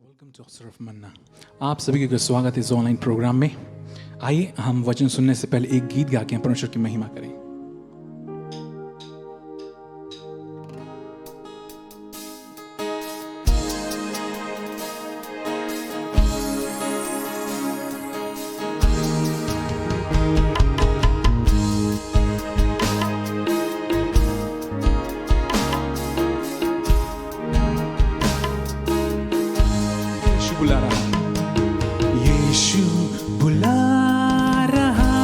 Welcome to officer of मन्ना। आप सभी का स्वागत है इस ऑनलाइन प्रोग्राम में। आइए हम वचन सुनने से पहले एक गीत गा के परमेश्वर की महिमा करें। बुला रहा, यीशु बुला रहा,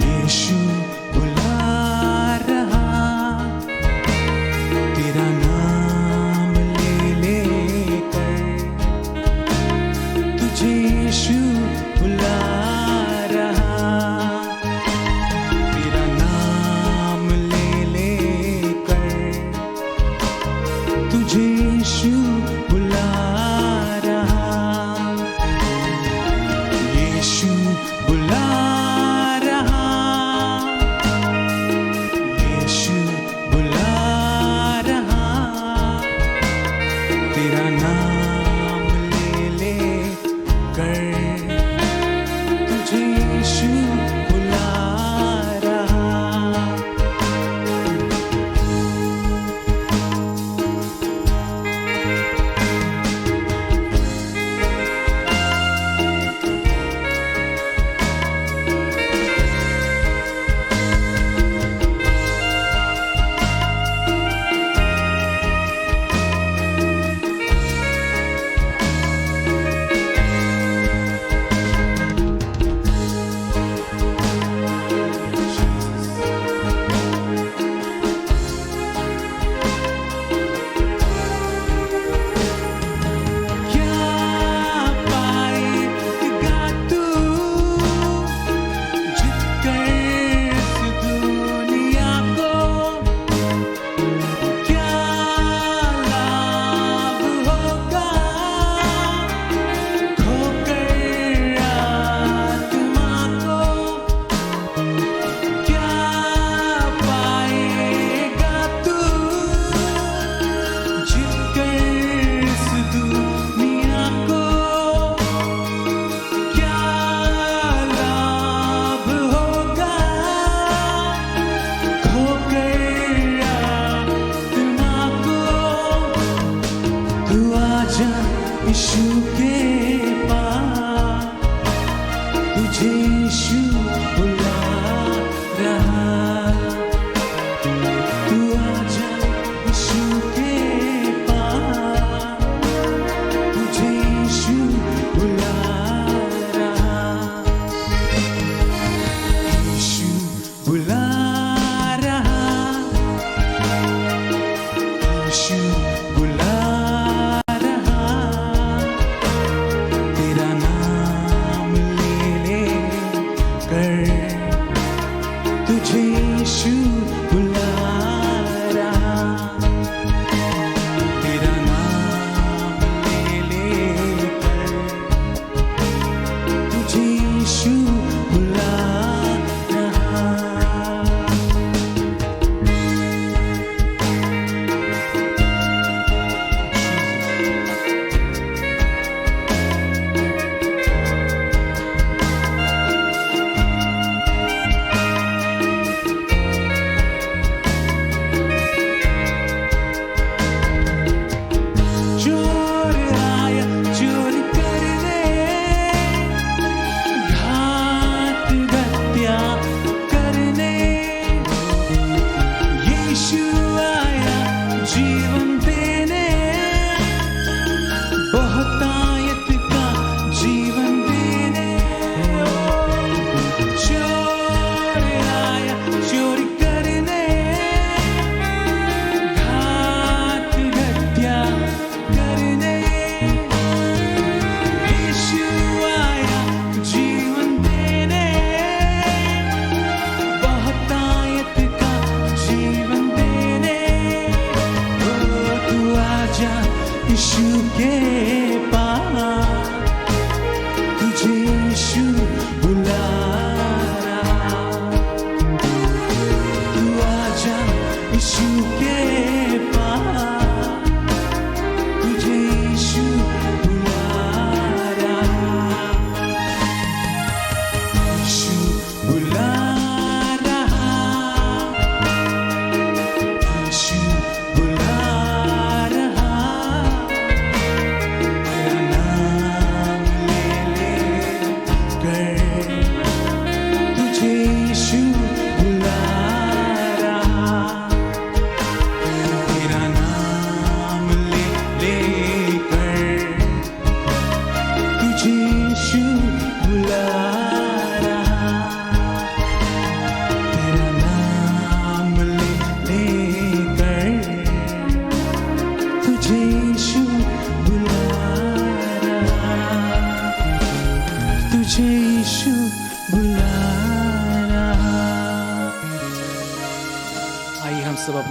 यीशु बुला रहा, तेरा नाम ले लेकर तुझे यीशु बुला रहा, तेरा नाम ले लेकर तुझे यीशु यीशु के पास तुझे यीशु बुला रहा, तू आजा यीशु के पास तुझे यीशु बुला रहा, यीशु बुला रहा, यीशु बुला तुझे यीशु बुला रहा, तेरा नाम ले लेकर तुझे यीशु बुला रहा।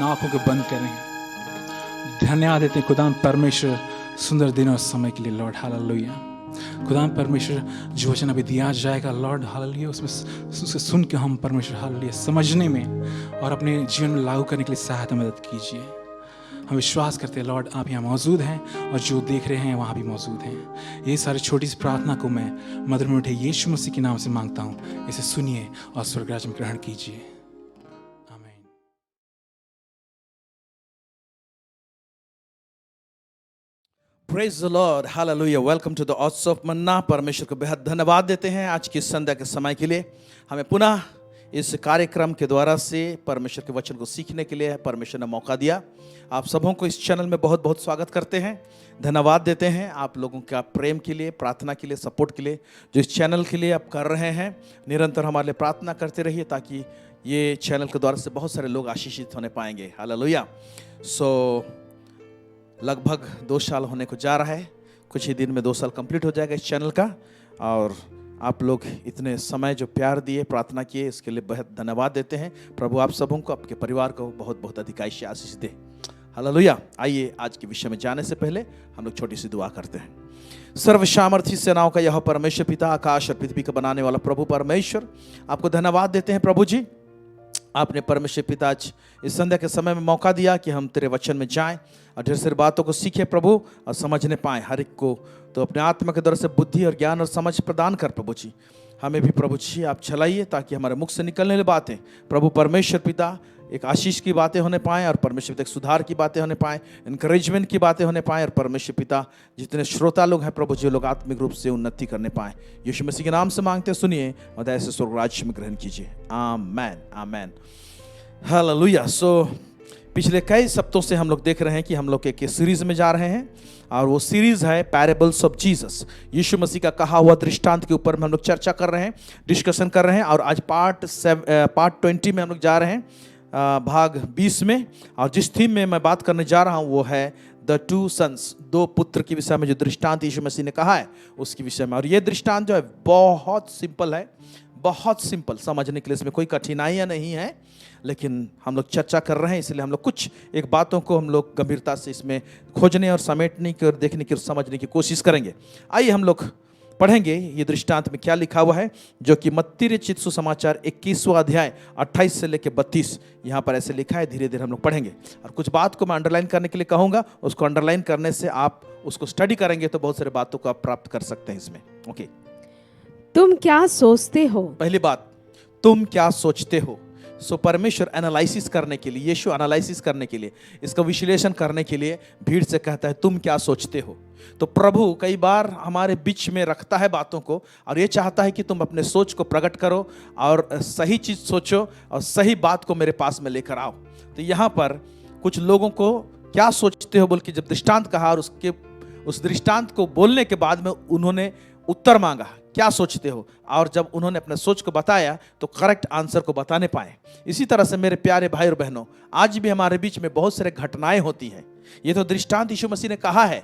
आंखों को बंद करें। धन्यवाद देते हैं खुदा परमेश्वर सुंदर दिन और समय के लिए लॉर्ड। हालेलुया। खुदा परमेश्वर जो वचन अभी दिया जाएगा लॉर्ड, हालेलुया, उससे सुन के हम परमेश्वर हालेलुया समझने में और अपने जीवन में लागू करने के लिए सहायता मदद कीजिए। हम विश्वास करते हैं लॉर्ड आप यहाँ मौजूद हैं और जो देख रहे हैं वहाँ भी मौजूद हैं। ये सारी छोटी सी प्रार्थना को मैं मधुर मीठे यीशु मसीह के नाम से मांगता हूँ। इसे सुनिए और स्वर्गराज में ग्रहण कीजिए। आमीन। Praise the Lord, hallelujah. Welcome to the oats of manna. परमेश्वर को बेहद धन्यवाद देते हैं आज की संध्या के समय के लिए। हमें पुनः इस कार्यक्रम के द्वारा से परमेश्वर के वचन को सीखने के लिए परमेश्वर ने मौका दिया। आप सबों को इस चैनल में बहुत बहुत स्वागत करते हैं, धन्यवाद देते हैं आप लोगों का प्रेम के लिए, प्रार्थना के लिए, सपोर्ट के लिए जो इस चैनल के लिए आप कर रहे हैं। निरंतर हमारे लिए प्रार्थना करते रहिए ताकि ये चैनल के द्वारा से बहुत सारे लोग आशीषित होने पाएंगे। हालेलुया। लगभग 2 साल होने को जा रहा है, कुछ ही दिन में 2 साल कंप्लीट हो जाएगा इस चैनल का। और आप लोग इतने समय जो प्यार दिए, प्रार्थना किए, इसके लिए बहुत धन्यवाद देते हैं। प्रभु आप सबों को, आपके परिवार को बहुत बहुत अधिकाई से आशीष दे। हालेलुया। आइए आज के विषय में जाने से पहले हम लोग छोटी सी दुआ करते हैं। सर्वसामर्थी सेनाओं का यह परमेश्वर पिता, आकाश और पृथ्वी का बनाने वाला प्रभु परमेश्वर, आपको धन्यवाद देते हैं प्रभु जी। आपने परमेश्वर पिता आज इस संध्या के समय में मौका दिया कि हम तेरे वचन में जाएं और ढेर सारी बातों को सीखें प्रभु और समझने पाएं। हर एक को तो अपने आत्मा के द्वारा से बुद्धि और ज्ञान और समझ प्रदान कर प्रभु जी। हमें भी प्रभु जी आप चलाइए ताकि हमारे मुख से निकलने वाली बातें प्रभु परमेश्वर पिता एक आशीष की बातें होने पाएँ और परमेश्वर पिता एक सुधार की बातें होने पाएँ, इनकरेजमेंट की बातें होने पाएँ। और परमेश्वर पिता जितने श्रोता लोग हैं प्रभु जी, लोग आत्मिक रूप से उन्नति करने पाएँ। यीशु मसीह के नाम से मांगते सुनिए और दया से स्वर्ग राज्य में ग्रहण कीजिए। आमेन, आमेन, हालेलुया। पिछले कई सप्ताहों से हम लोग देख रहे हैं कि हम लोग एक सीरीज में जा रहे हैं और वो सीरीज है पैरेबल्स ऑफ जीसस। यीशु मसीह का कहा हुआ दृष्टांत के ऊपर में हम लोग चर्चा कर रहे हैं, डिस्कशन कर रहे हैं। और आज पार्ट 20 में हम लोग जा रहे हैं, भाग 20 में। और जिस थीम में मैं बात करने जा रहा हूँ वो है द 2 सन्स, 2 पुत्र के विषय में जो दृष्टांत यीशु मसीह ने कहा है उसके विषय में। और ये दृष्टांत जो है बहुत सिंपल है, बहुत सिंपल, समझने के लिए इसमें कोई कठिनाइयाँ नहीं है। लेकिन हम लोग चर्चा कर रहे हैं इसलिए हम लोग कुछ एक बातों को हम लोग गंभीरता से इसमें खोजने और समेटने की और देखने की और समझने की कोशिश करेंगे। आइए हम लोग पढ़ेंगे ये दृष्टांत में क्या लिखा हुआ है, जो कि मत्ती रचित सुसमाचार 21वां अध्याय 28 से लेकर 32 यहाँ पर ऐसे लिखा है। धीरे धीरे हम लोग पढ़ेंगे और कुछ बात को मैं अंडरलाइन करने के लिए कहूँगा। उसको अंडरलाइन करने से आप उसको स्टडी करेंगे तो बहुत सारे बातों को आप प्राप्त कर सकते हैं इसमें। ओके, तुम क्या सोचते हो? पहली बात, तुम क्या सोचते हो। परमेश्वर एनालिसिस करने के लिए, यीशु एनालिसिस करने के लिए, इसका विश्लेषण करने के लिए भीड़ से कहता है तुम क्या सोचते हो। तो प्रभु कई बार हमारे बीच में रखता है बातों को और ये चाहता है कि तुम अपने सोच को प्रकट करो और सही चीज सोचो और सही बात को मेरे पास में लेकर आओ। तो यहाँ पर कुछ लोगों को क्या सोचते हो बोल के जब दृष्टांत कहा और उस दृष्टांत को बोलने के बाद में उन्होंने उत्तर मांगा क्या सोचते हो, और जब उन्होंने अपने सोच को बताया तो करेक्ट आंसर को बताने पाए। इसी तरह से मेरे प्यारे भाई और बहनों, आज भी हमारे बीच में बहुत सारे घटनाएं होती हैं। ये तो दृष्टांत यीशु मसीह ने कहा है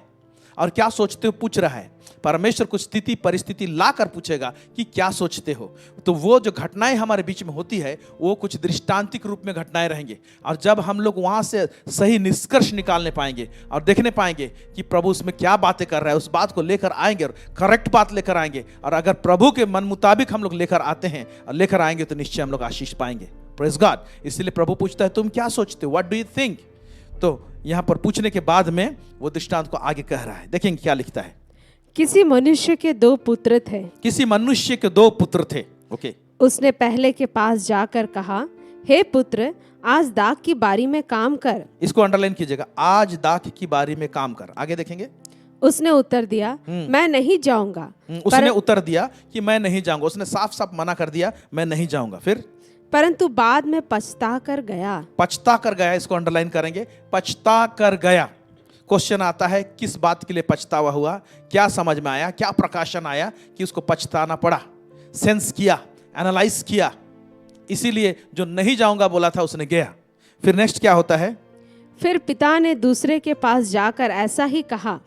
और क्या सोचते हो पूछ रहा है। परमेश्वर कुछ स्थिति परिस्थिति ला कर पूछेगा कि क्या सोचते हो। तो वो जो घटनाएं हमारे बीच में होती है वो कुछ दृष्टांतिक रूप में घटनाएं रहेंगे और जब हम लोग वहां से सही निष्कर्ष निकालने पाएंगे और देखने पाएंगे कि प्रभु उसमें क्या बातें कर रहा है, उस बात को लेकर आएंगे और करेक्ट बात लेकर आएंगे। और अगर प्रभु के मन मुताबिक हम लोग लेकर आते हैं और लेकर आएंगे तो निश्चय हम लोग आशीष पाएंगे। Praise God. इसलिए प्रभु पूछता है तुम क्या सोचते हो, व्हाट डू यू थिंक। तो यहां पर पूछने के बाद में वो दृष्टांत को आगे कह रहा है। देखेंगे क्या लिखता है। किसी मनुष्य के 2 पुत्र थे। किसी मनुष्य के 2 पुत्र थे। ओके। उसने पहले के पास जाकर कहा, हे पुत्र, आज दाख की बारी में काम कर। इसको अंडरलाइन कीजिएगा, आज दाख की बारी में काम कर। आगे देखेंगे। उसने उत्तर दिया, मैं नहीं जाऊंगा। उसने उत्तर दिया कि मैं नहीं जाऊंगा। उसने साफ साफ मना कर दिया, मैं नहीं जाऊंगा। फिर परंतु बाद में पछता कर गया। पछता कर गया, इसको अंडरलाइन करेंगे, पछता कर गया। क्वेश्चन आता है किस बात के लिए पछतावा हुआ, क्या समझ में आया, क्या प्रकाशन आया कि उसको पछताना पड़ा। सेंस किया, एनालाइज किया, इसीलिए जो नहीं जाऊंगा बोला था उसने गया। फिर नेक्स्ट क्या होता है। फिर पिता ने दूसरे के पास जाकर ऐसा ही कहा।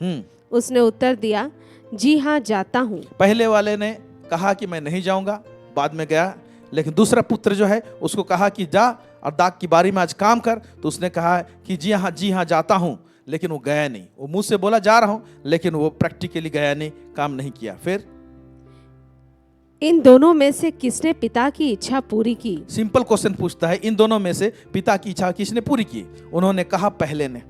उसने उत्तर दिया, जी हाँ जाता हूँ। पहले वाले ने कहा कि मैं नहीं जाऊंगा, बाद में गया। लेकिन दूसरा पुत्र जो है उसको कहा कि जा और दाग की बारी में आज काम कर, तो उसने कहा कि जी हाँ जाता हूँ, लेकिन वो गया नहीं। वो मुंह से बोला जा रहा हूँ, लेकिन वो प्रैक्टिकली गया नहीं, काम नहीं किया। फिर इन दोनों में से किसने पिता की इच्छा पूरी की? सिंपल क्वेश्चन पूछता है, इन दोनों में से पिता की इच्छा किसने पूरी की? उन्होंने कहा पहले ने।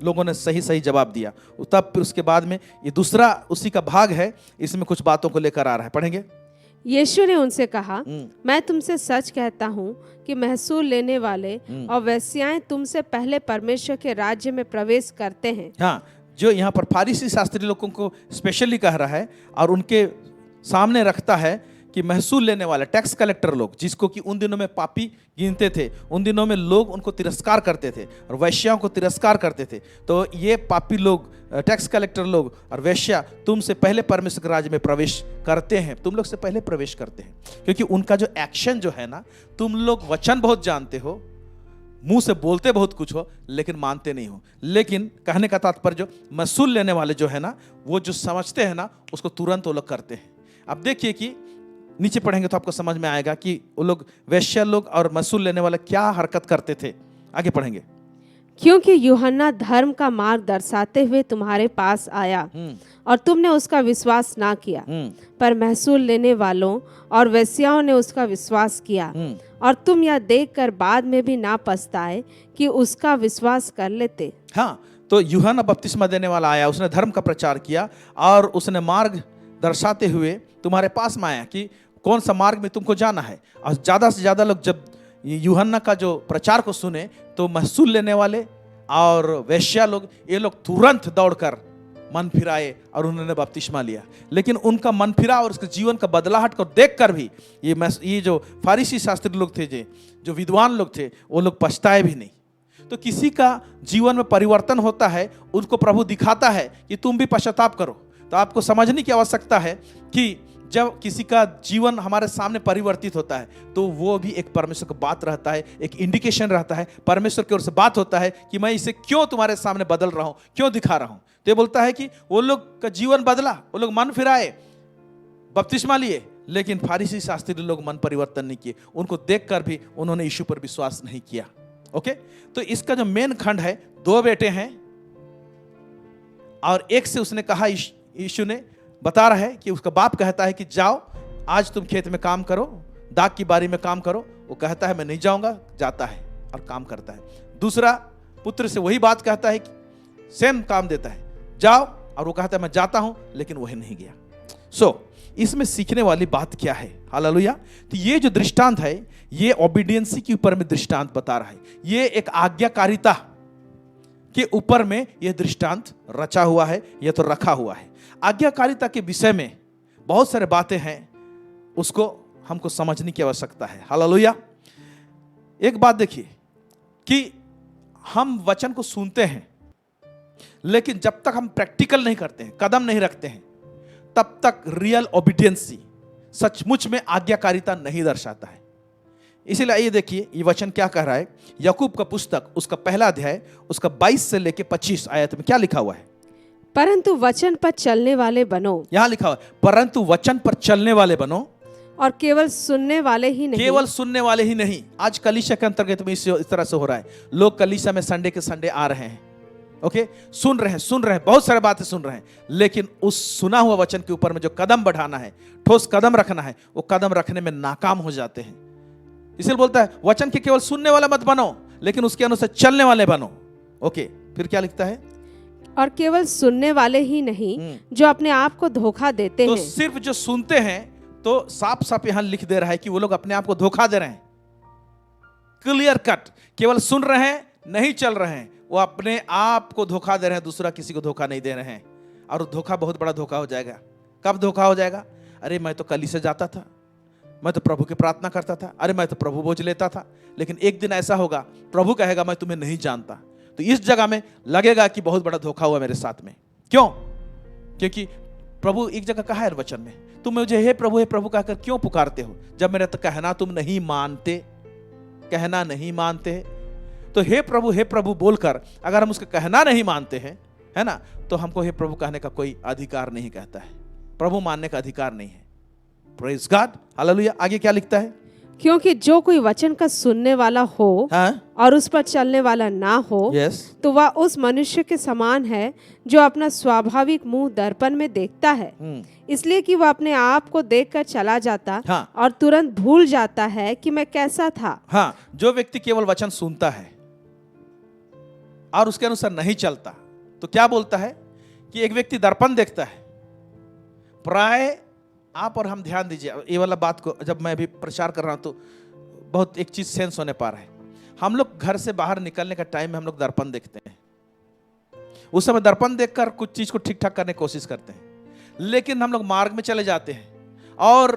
लोगों ने सही जवाब दिया। तब फिर उसके बाद में ये दूसरा उसी का भाग है, इसमें कुछ बातों को लेकर आ रहा है, पढ़ेंगे। यीशु ने उनसे कहा, मैं तुमसे सच कहता हूँ कि महसूल लेने वाले और वेश्याएं तुमसे पहले परमेश्वर के राज्य में प्रवेश करते हैं। हाँ, जो यहाँ पर फारिसी शास्त्री लोगों को स्पेशली कह रहा है और उनके सामने रखता है कि महसूल लेने वाले टैक्स कलेक्टर लोग, जिसको कि उन दिनों में पापी गिनते थे, उन दिनों में लोग उनको तिरस्कार करते थे और वैश्याओं को तिरस्कार करते थे। तो ये पापी लोग, टैक्स कलेक्टर लोग और वैश्या तुमसे पहले परमेश्वर के राज्य में प्रवेश करते हैं, तुम लोग से पहले प्रवेश करते हैं। क्योंकि उनका जो एक्शन जो है ना, तुम लोग वचन बहुत जानते हो, मुंह से बोलते बहुत कुछ हो, लेकिन मानते नहीं हो। लेकिन कहने का तात्पर्य जो महसूल लेने वाले जो है ना, वो जो समझते हैं ना, उसको तुरंत वो लोग करते हैं। अब देखिए कि नीचे पढ़ेंगे तो आपको समझ में आएगा कि वो लोग, वैश्य लोग और महसूल लेने वाले क्या हरकत करते थे। आगे पढ़ेंगे। क्योंकि यूहन्ना धर्म का मार्ग दर्शाते हुए तुम्हारे पास आया और तुमने उसका विश्वास ना किया, पर महसूल लेने वालों और वेश्याओं ने उसका विश्वास किया। और तुम यह देखकर बाद में भी ना पछताए कि उसका विश्वास कर लेते। हाँ, तो यूहन्ना बपतिस्मा देने वाला आया, उसने धर्म का प्रचार किया और उसने मार्ग दर्शाते हुए तुम्हारे पास में आया कि कौन सा मार्ग में तुमको जाना है। और ज़्यादा से ज़्यादा लोग जब यूहन्ना का जो प्रचार को सुने, तो महसूल लेने वाले और वेश्या लोग, ये लोग तुरंत दौड़कर मन फिराए और उन्होंने बपतिस्मा लिया। लेकिन उनका मन फिरा और उसके जीवन का बदलाहट को देखकर भी ये जो फारिसी शास्त्री लोग थे, जो विद्वान लोग थे, वो लोग पछताए भी नहीं। तो किसी का जीवन में परिवर्तन होता है, उनको प्रभु दिखाता है कि तुम भी पश्चाताप करो। तो आपको समझने की आवश्यकता है कि जब किसी का जीवन हमारे सामने परिवर्तित होता है, तो वो भी एक परमेश्वर का बात रहता है, एक इंडिकेशन रहता है, परमेश्वर की ओर से बात होता है कि मैं इसे क्यों तुम्हारे सामने बदल रहा हूं, क्यों दिखा रहा हूं। तो ये बोलता है कि वो लोग का जीवन बदला, वो लोग मन फिराए, बपतिस्मा लिए, लेकिन फारिसी शास्त्री लोग मन परिवर्तन नहीं किए। उनको देखकर भी उन्होंने यीशु पर विश्वास नहीं किया। ओके, तो इसका जो मेन खंड है, 2 बेटे हैं और एक से उसने कहा, यीशु ने बता रहा है कि उसका बाप कहता है कि जाओ, आज तुम खेत में काम करो, दाग की बारी में काम करो। वो कहता है मैं नहीं जाऊंगा, जाता है और काम करता है। दूसरा पुत्र से वही बात कहता है कि सेम काम देता है, जाओ, और वो कहता है मैं जाता हूं, लेकिन वही नहीं गया। इसमें सीखने वाली बात क्या है? हालेलुया। तो ये जो दृष्टांत है, ये ओबीडियंसी के ऊपर में दृष्टांत बता रहा है। ये एक आज्ञाकारिता के ऊपर में यह दृष्टांत रचा हुआ है, यह तो रखा हुआ है। आज्ञाकारिता के विषय में बहुत सारे बातें हैं, उसको हमको समझने की आवश्यकता है। हालेलुया। एक बात देखिए कि हम वचन को सुनते हैं, लेकिन जब तक हम प्रैक्टिकल नहीं करते हैं, कदम नहीं रखते हैं, तब तक रियल ओबीडियंसी, सचमुच में आज्ञाकारिता नहीं दर्शाता है। इसीलिए ये देखिए ये वचन क्या कह रहा है। याकूब का पुस्तक, उसका पहला अध्याय, उसका 22 से लेके 25 आयत में क्या लिखा हुआ है? परंतु वचन पर चलने वाले बनो। यहां लिखा हुआ है, परंतु वचन पर चलने वाले बनो, और केवल सुनने वाले ही नहीं। केवल सुनने वाले ही नहीं। आज कलीसिया के अंतर्गत में इस तरह से हो रहा है। लोग कलीसिया में संडे के संडे आ रहे हैं, ओके, सुन रहे हैं, बहुत सारी बातें सुन रहे हैं, लेकिन उस सुना हुआ वचन के ऊपर में जो कदम बढ़ाना है, ठोस कदम रखना है, वो कदम रखने में नाकाम हो जाते हैं। इसलिए बोलता है वचन के केवल सुनने वाला मत बनो, लेकिन उसके अनुसार चलने वाले बनो। ओके, फिर क्या लिखता है? और केवल सुनने वाले ही नहीं जो अपने आप को धोखा देते तो हैं। सिर्फ जो सुनते हैं, तो साफ साफ यहां लिख दे रहा है कि वो लोग अपने आप को धोखा दे रहे हैं। क्लियर कट, केवल सुन रहे हैं, नहीं चल रहे हैं, वो अपने आप को धोखा दे रहे हैं, दूसरा किसी को धोखा नहीं दे रहे हैं। और धोखा बहुत बड़ा धोखा हो जाएगा। कब धोखा हो जाएगा? अरे मैं तो कलीसिया जाता था, मैं तो प्रभु की प्रार्थना करता था, अरे मैं तो प्रभु बोझ लेता था, लेकिन एक दिन ऐसा होगा, प्रभु कहेगा मैं तुम्हें नहीं जानता। तो इस जगह में लगेगा कि बहुत बड़ा धोखा हुआ मेरे साथ में। क्यों? क्योंकि प्रभु एक जगह कहा है वचन में, तुम मुझे हे प्रभु कहकर क्यों पुकारते हो, जब मेरा तो कहना तुम नहीं मानते, कहना नहीं मानते। तो हे प्रभु बोलकर अगर हम उसका कहना नहीं मानते हैं, है ना, तो हमको हे प्रभु कहने का कोई अधिकार नहीं कहता है, प्रभु मानने का अधिकार नहीं है। Praise God, hallelujah. आगे क्या लिखता है? क्योंकि जो कोई वचन का सुनने वाला हो हाँ और उस पर चलने वाला ना हो यस तो वह उस मनुष्य के समान है जो अपना स्वाभाविक मुंह दर्पण में देखता है, इसलिए कि वह अपने आप को देखकर चला जाता हाँ। और तुरंत भूल जाता है कि मैं कैसा था। हाँ, जो व्यक्ति केवल वचन सुनता है और उसके अनुसार नहीं चलता तो क्या बोलता है कि एक व्यक्ति दर्पण देखता है। प्राय आप और हम ध्यान दीजिए ये वाला बात को, जब मैं अभी प्रचार कर रहा हूं तो बहुत एक चीज सेंस होने पा रहा है। हम लोग घर से बाहर निकलने का टाइम में हम लोग दर्पण देखते हैं, उस समय दर्पण देखकर कुछ चीज को ठीक ठाक करने की कोशिश करते हैं, लेकिन हम लोग मार्ग में चले जाते हैं और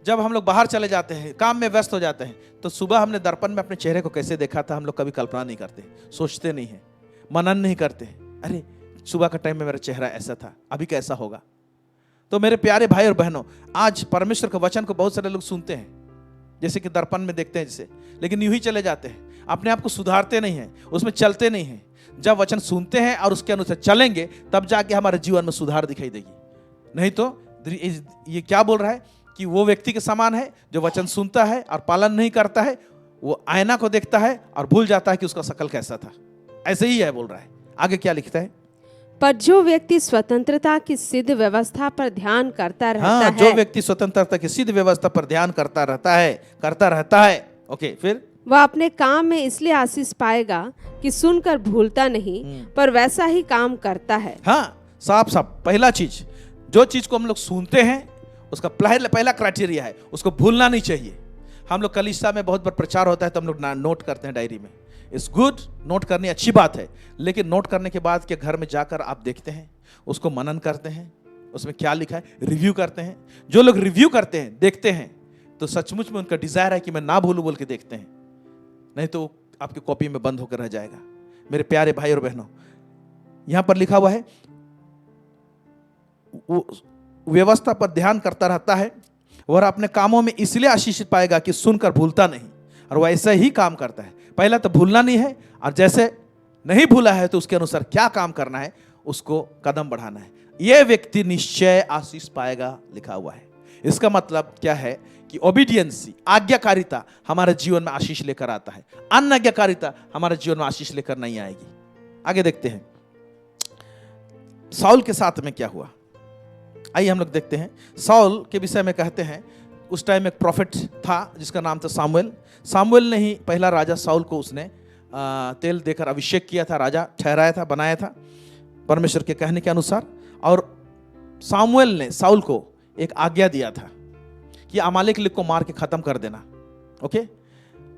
जब हम लोग बाहर चले जाते हैं, काम में व्यस्त हो जाते हैं, तो सुबह हमने दर्पण में अपने चेहरे को कैसे देखा था हम लोग कभी कल्पना नहीं करते, सोचते नहीं है, मनन नहीं करते। अरे सुबह का टाइम में मेरा चेहरा ऐसा था, अभी कैसा होगा। तो मेरे प्यारे भाई और बहनों, आज परमेश्वर के वचन को बहुत सारे लोग सुनते हैं जैसे कि दर्पण में देखते हैं जैसे, लेकिन यूं ही चले जाते हैं, अपने आप को सुधारते नहीं हैं, उसमें चलते नहीं हैं। जब वचन सुनते हैं और उसके अनुसार चलेंगे तब जाके हमारे जीवन में सुधार दिखाई देगी। नहीं तो ये क्या बोल रहा है कि वो व्यक्ति के समान है जो वचन सुनता है और पालन नहीं करता है, वो आईना को देखता है और भूल जाता है कि उसका शकल कैसा था। ऐसे ही है बोल रहा है। आगे क्या लिखता है? पर जो व्यक्ति स्वतंत्रता की सिद्ध व्यवस्था पर ध्यान करता रहता हाँ, है, जो व्यक्ति स्वतंत्रता की सिद्ध व्यवस्था पर ध्यान करता रहता है। ओके, फिर वह अपने काम में इसलिए आशीष पाएगा कि सुनकर भूलता नहीं पर वैसा ही काम करता है। हाँ, साफ साफ पहला चीज, जो चीज को हम लोग सुनते हैं उसका पहला क्राइटेरिया है उसको भूलना नहीं चाहिए। हम लोग कलीसिया में बहुत बार प्रचार होता है तो हम लोग नोट करते हैं डायरी में। इट्स गुड, नोट करनी अच्छी बात है, लेकिन नोट करने के बाद के घर में जाकर आप देखते हैं, उसको मनन करते हैं, उसमें क्या लिखा है, रिव्यू करते हैं। जो लोग रिव्यू करते हैं, देखते हैं, तो सचमुच में उनका डिजायर है कि मैं ना भूलूं बोल के देखते हैं, नहीं तो आपकी कॉपी में बंद होकर रह जाएगा। मेरे प्यारे भाई और बहनों, यहां पर लिखा हुआ है वो व्यवस्था पर ध्यान करता रहता है और अपने कामों में इसलिए आशीषित पाएगा कि सुनकर भूलता नहीं, और वो ऐसा ही काम करता है। पहला तो भूलना नहीं है, और जैसे नहीं भूला है तो उसके अनुसार क्या काम करना है, उसको कदम बढ़ाना है। यह व्यक्ति निश्चय आशीष पाएगा लिखा हुआ है। इसका मतलब क्या है कि ओबीडियंसी, आज्ञाकारिता हमारे जीवन में आशीष लेकर आता है, अनाज्ञाकारिता हमारे जीवन में आशीष लेकर नहीं आएगी। आगे देखते हैं साउल के साथ में क्या हुआ। आइए हम लोग देखते हैं। साउल के विषय में कहते हैं उस टाइम एक प्रॉफिट था जिसका नाम था सामुएल। सामुएल ने ही पहला राजा साउल को उसने तेल देकर अभिषेक किया था, राजा ठहराया था, बनाया था परमेश्वर के कहने के अनुसार। और सामुएल ने साउल को एक आज्ञा दिया था कि अमालेक को मार के खत्म कर देना। ओके,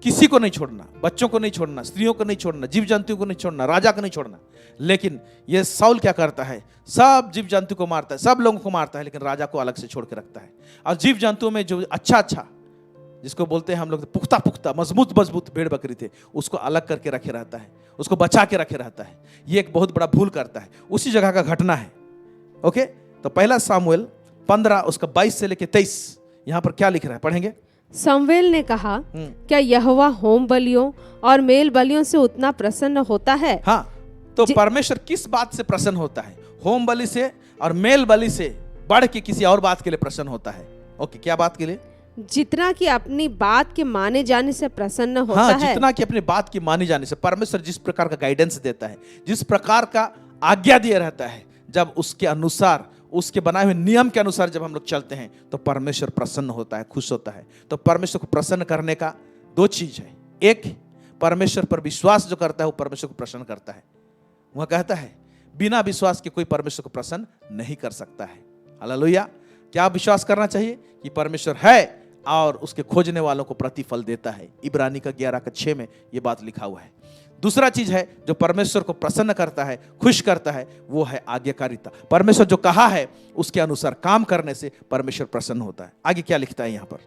किसी को नहीं छोड़ना, बच्चों को नहीं छोड़ना, स्त्रियों को नहीं छोड़ना, जीव जंतु को नहीं छोड़ना, राजा को नहीं छोड़ना। लेकिन ये साउल क्या करता है, सब जीव जंतु को मारता है, सब लोगों को मारता है, लेकिन राजा को अलग से छोड़ के रखता है। और जीव जंतुओं में जो अच्छा जिसको बोलते हैं हम लोग पुख्ता मजबूत भेड़ बकरी थे, उसको अलग करके रखे रहता है, उसको बचा के रखे रहता है। ये एक बहुत बड़ा भूल करता है। उसी जगह का घटना है। ओके, तो पहला सामुएल 15 उसका 22 से लेके 23 यहां पर क्या लिख रहा है, पढ़ेंगे। समवेल ने कहा, क्या यहोवा होम बलियों और मेल बलियों से उतना प्रसन्न होता है? हाँ, तो परमेश्वर किस बात से प्रसन्न होता है? होम बलि से और मेल बलि से बढ़ के किसी और बात के लिए प्रसन्न होता है। ओके, क्या बात के लिए? जितना कि अपनी बात के माने जाने से प्रसन्न होता हाँ, है। जितना कि अपनी बात की माने जाने से। परमेश्वर जिस प्रकार का गाइडेंस देता है, जिस प्रकार का आज्ञा दिया रहता है, जब उसके अनुसार, उसके बनाए हुए नियम के अनुसार जब हम लोग चलते हैं तो परमेश्वर प्रसन्न होता है, खुश होता है। तो परमेश्वर को प्रसन्न करने का 2 चीज है। एक, परमेश्वर पर विश्वास जो करता है वो परमेश्वर को प्रसन्न करता है। वह कहता है बिना विश्वास के कोई परमेश्वर को प्रसन्न नहीं कर सकता है। हालेलुया। क्या विश्वास करना चाहिए कि परमेश्वर है और उसके खोजने वालों को प्रतिफल देता है। इब्रानी का 11:6 में यह बात लिखा हुआ है। दूसरा चीज है जो परमेश्वर को प्रसन्न करता है, खुश करता है, वो है आज्ञाकारिता। परमेश्वर जो कहा है उसके अनुसार काम करने से परमेश्वर प्रसन्न होता है। आगे क्या लिखता है यहाँ पर?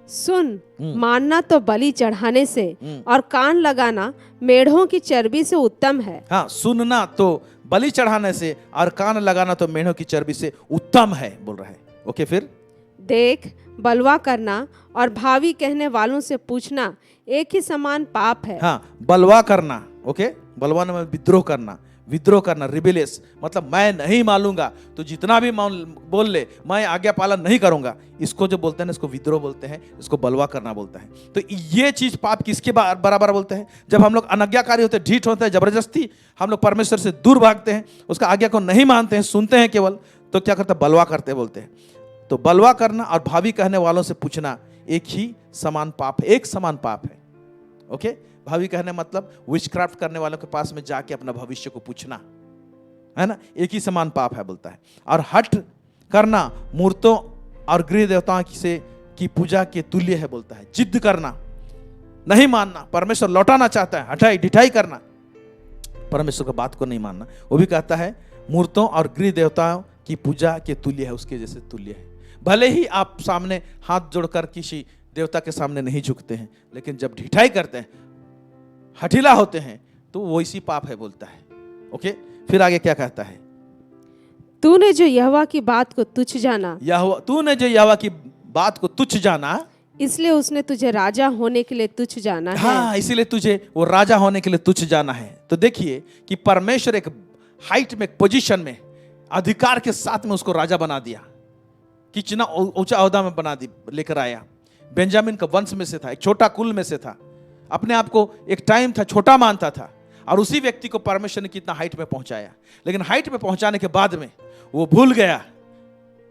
सुन, मानना तो बलि चढ़ाने से और कान लगाना मेढ़ों की चर्बी से उत्तम है। हाँ, सुनना तो बलि चढ़ाने से और कान लगाना तो मेढ़ों की चर्बी से उत्तम है बोल रहा है। ओके, फिर देख, बलवा करना और भावी कहने वालों से पूछना एक ही समान पाप है। हाँ, बलवा करना। ओके, बलवा में विद्रोह करना, विद्रोह करना, रिबेलियस मतलब मैं नहीं मानूंगा, तो जितना भी बोल ले मैं आज्ञा पालन नहीं करूंगा, इसको जो बोलते हैं ना, इसको विद्रोह बोलते हैं, इसको बलवा करना बोलता है। तो ये चीज पाप किसके बराबर बोलते हैं? जब हम लोग अनाज्ञाकारी होते हैं, ढीठ होते हैं, जबरदस्ती हम लोग परमेश्वर से दूर भागते हैं, उसका आज्ञा को नहीं मानते हैं, सुनते हैं केवल, तो क्या करते हैं? बलवा करते बोलते हैं। तो बलवा करना और भावी कहने वालों से पूछना एक ही समान पाप है, एक समान पाप है। ओके, भावी कहने मतलब विचक्राफ्ट करने वालों के पास में जाके अपना भविष्य को पूछना, है ना, एक ही समान पाप है बोलता है। और हट करना मूर्तों और गृह देवताओं से की पूजा के तुल्य है बोलता है। जिद करना, नहीं मानना, परमेश्वर लौटाना चाहता है, हटाई डिठाई करना, परमेश्वर की बात को नहीं मानना, वो भी कहता है मूर्तों और गृह देवताओं की पूजा के तुल्य है, उसके जैसे तुल्य है। भले ही आप सामने हाथ जोड़कर किसी देवता के सामने नहीं झुकते हैं, लेकिन जब ढिठाई करते हैं, हठीला होते हैं, तो वो इसी पाप है बोलता है। ओके, फिर आगे क्या कहता है? तूने जो यहोवा की बात को तुच्छ जाना, तूने जो यहोवा की बात को तुच्छ जाना, इसलिए उसने तुझे राजा होने के लिए तुच्छ जाना है। हाँ, इसीलिए तुझे वो राजा होने के लिए तुच्छ जाना है। तो देखिए कि परमेश्वर एक हाइट में, एक पोजीशन में, अधिकार के साथ में उसको राजा बना दिया, कितना ऊंचा ओहदा में बना दी, लेकर आया। बेंजामिन का वंश में से था, एक छोटा कुल में से था, अपने आप को एक टाइम था छोटा मानता था, और उसी व्यक्ति को परमेश्वर ने कितना हाइट में पहुंचाया। लेकिन हाइट में पहुंचाने के बाद में वो भूल गया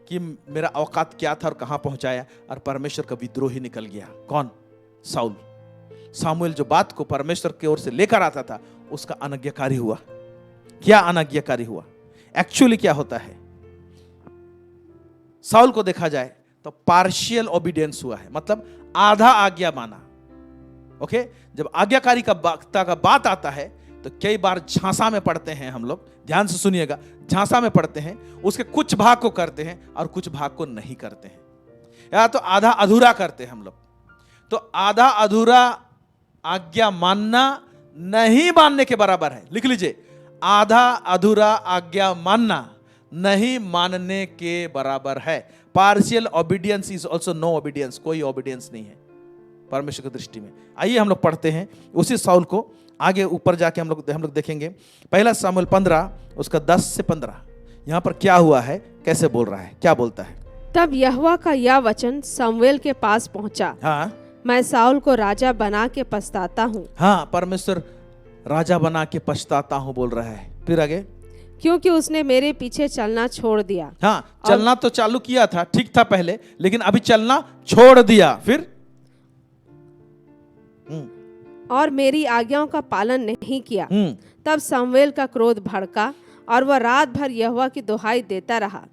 कि मेरा औकात क्या था और कहां पहुंचाया, और परमेश्वर का विद्रोही निकल गया। कौन? साउल। सामुएल जो बात को परमेश्वर की ओर से लेकर आता था, उसका अनाज्ञाकारी हुआ। क्या अनाज्ञाकारी हुआ? एक्चुअली क्या होता है? साउल को देखा जाए तो पार्शियल ओबीडियंस हुआ है, मतलब आधा आज्ञा माना। ओके, जब आज्ञाकारी का बात आता है तो कई बार झांसा में पढ़ते हैं हम लोग, ध्यान से सुनिएगा, झांसा में पढ़ते हैं, उसके कुछ भाग को करते हैं और कुछ भाग को नहीं करते हैं, या तो आधा अधूरा करते हैं हम लोग। तो आधा अधूरा आज्ञा मानना नहीं मानने के बराबर है। लिख लीजिए, आधा अधूरा आज्ञा मानना नहीं मानने के बराबर है। Partial obedience is also no obedience, कोई ओबीडियंस नहीं है परमेश्वर की दृष्टि में। आइए हम लोग पढ़ते हैं उसी साउल को, आगे ऊपर जाके हम लोग देखेंगे। पहला सामुएल 15 उसका 10 से 15, यहां पर क्या हुआ है, कैसे बोल रहा है, क्या बोलता है? तब यहोवा का यह वचन शमूएल के पास पहुंचा, हाँ, मैं साउल को राजा बना के पछताता हूँ। हाँ, परमेश्वर राजा बना के पछताता हूँ बोल रहा है। फिर आगे, क्योंकि उसने मेरे पीछे चलना छोड़ दिया। हाँ, चलना तो चालू किया था, ठीक था पहले, लेकिन अभी चलना छोड़ दिया। फिर और मेरी आज्ञाओं का पालन नहीं किया। तब शमूएल का क्रोध भड़का और वह रात भर यहोवा की दुहाई देता रहा।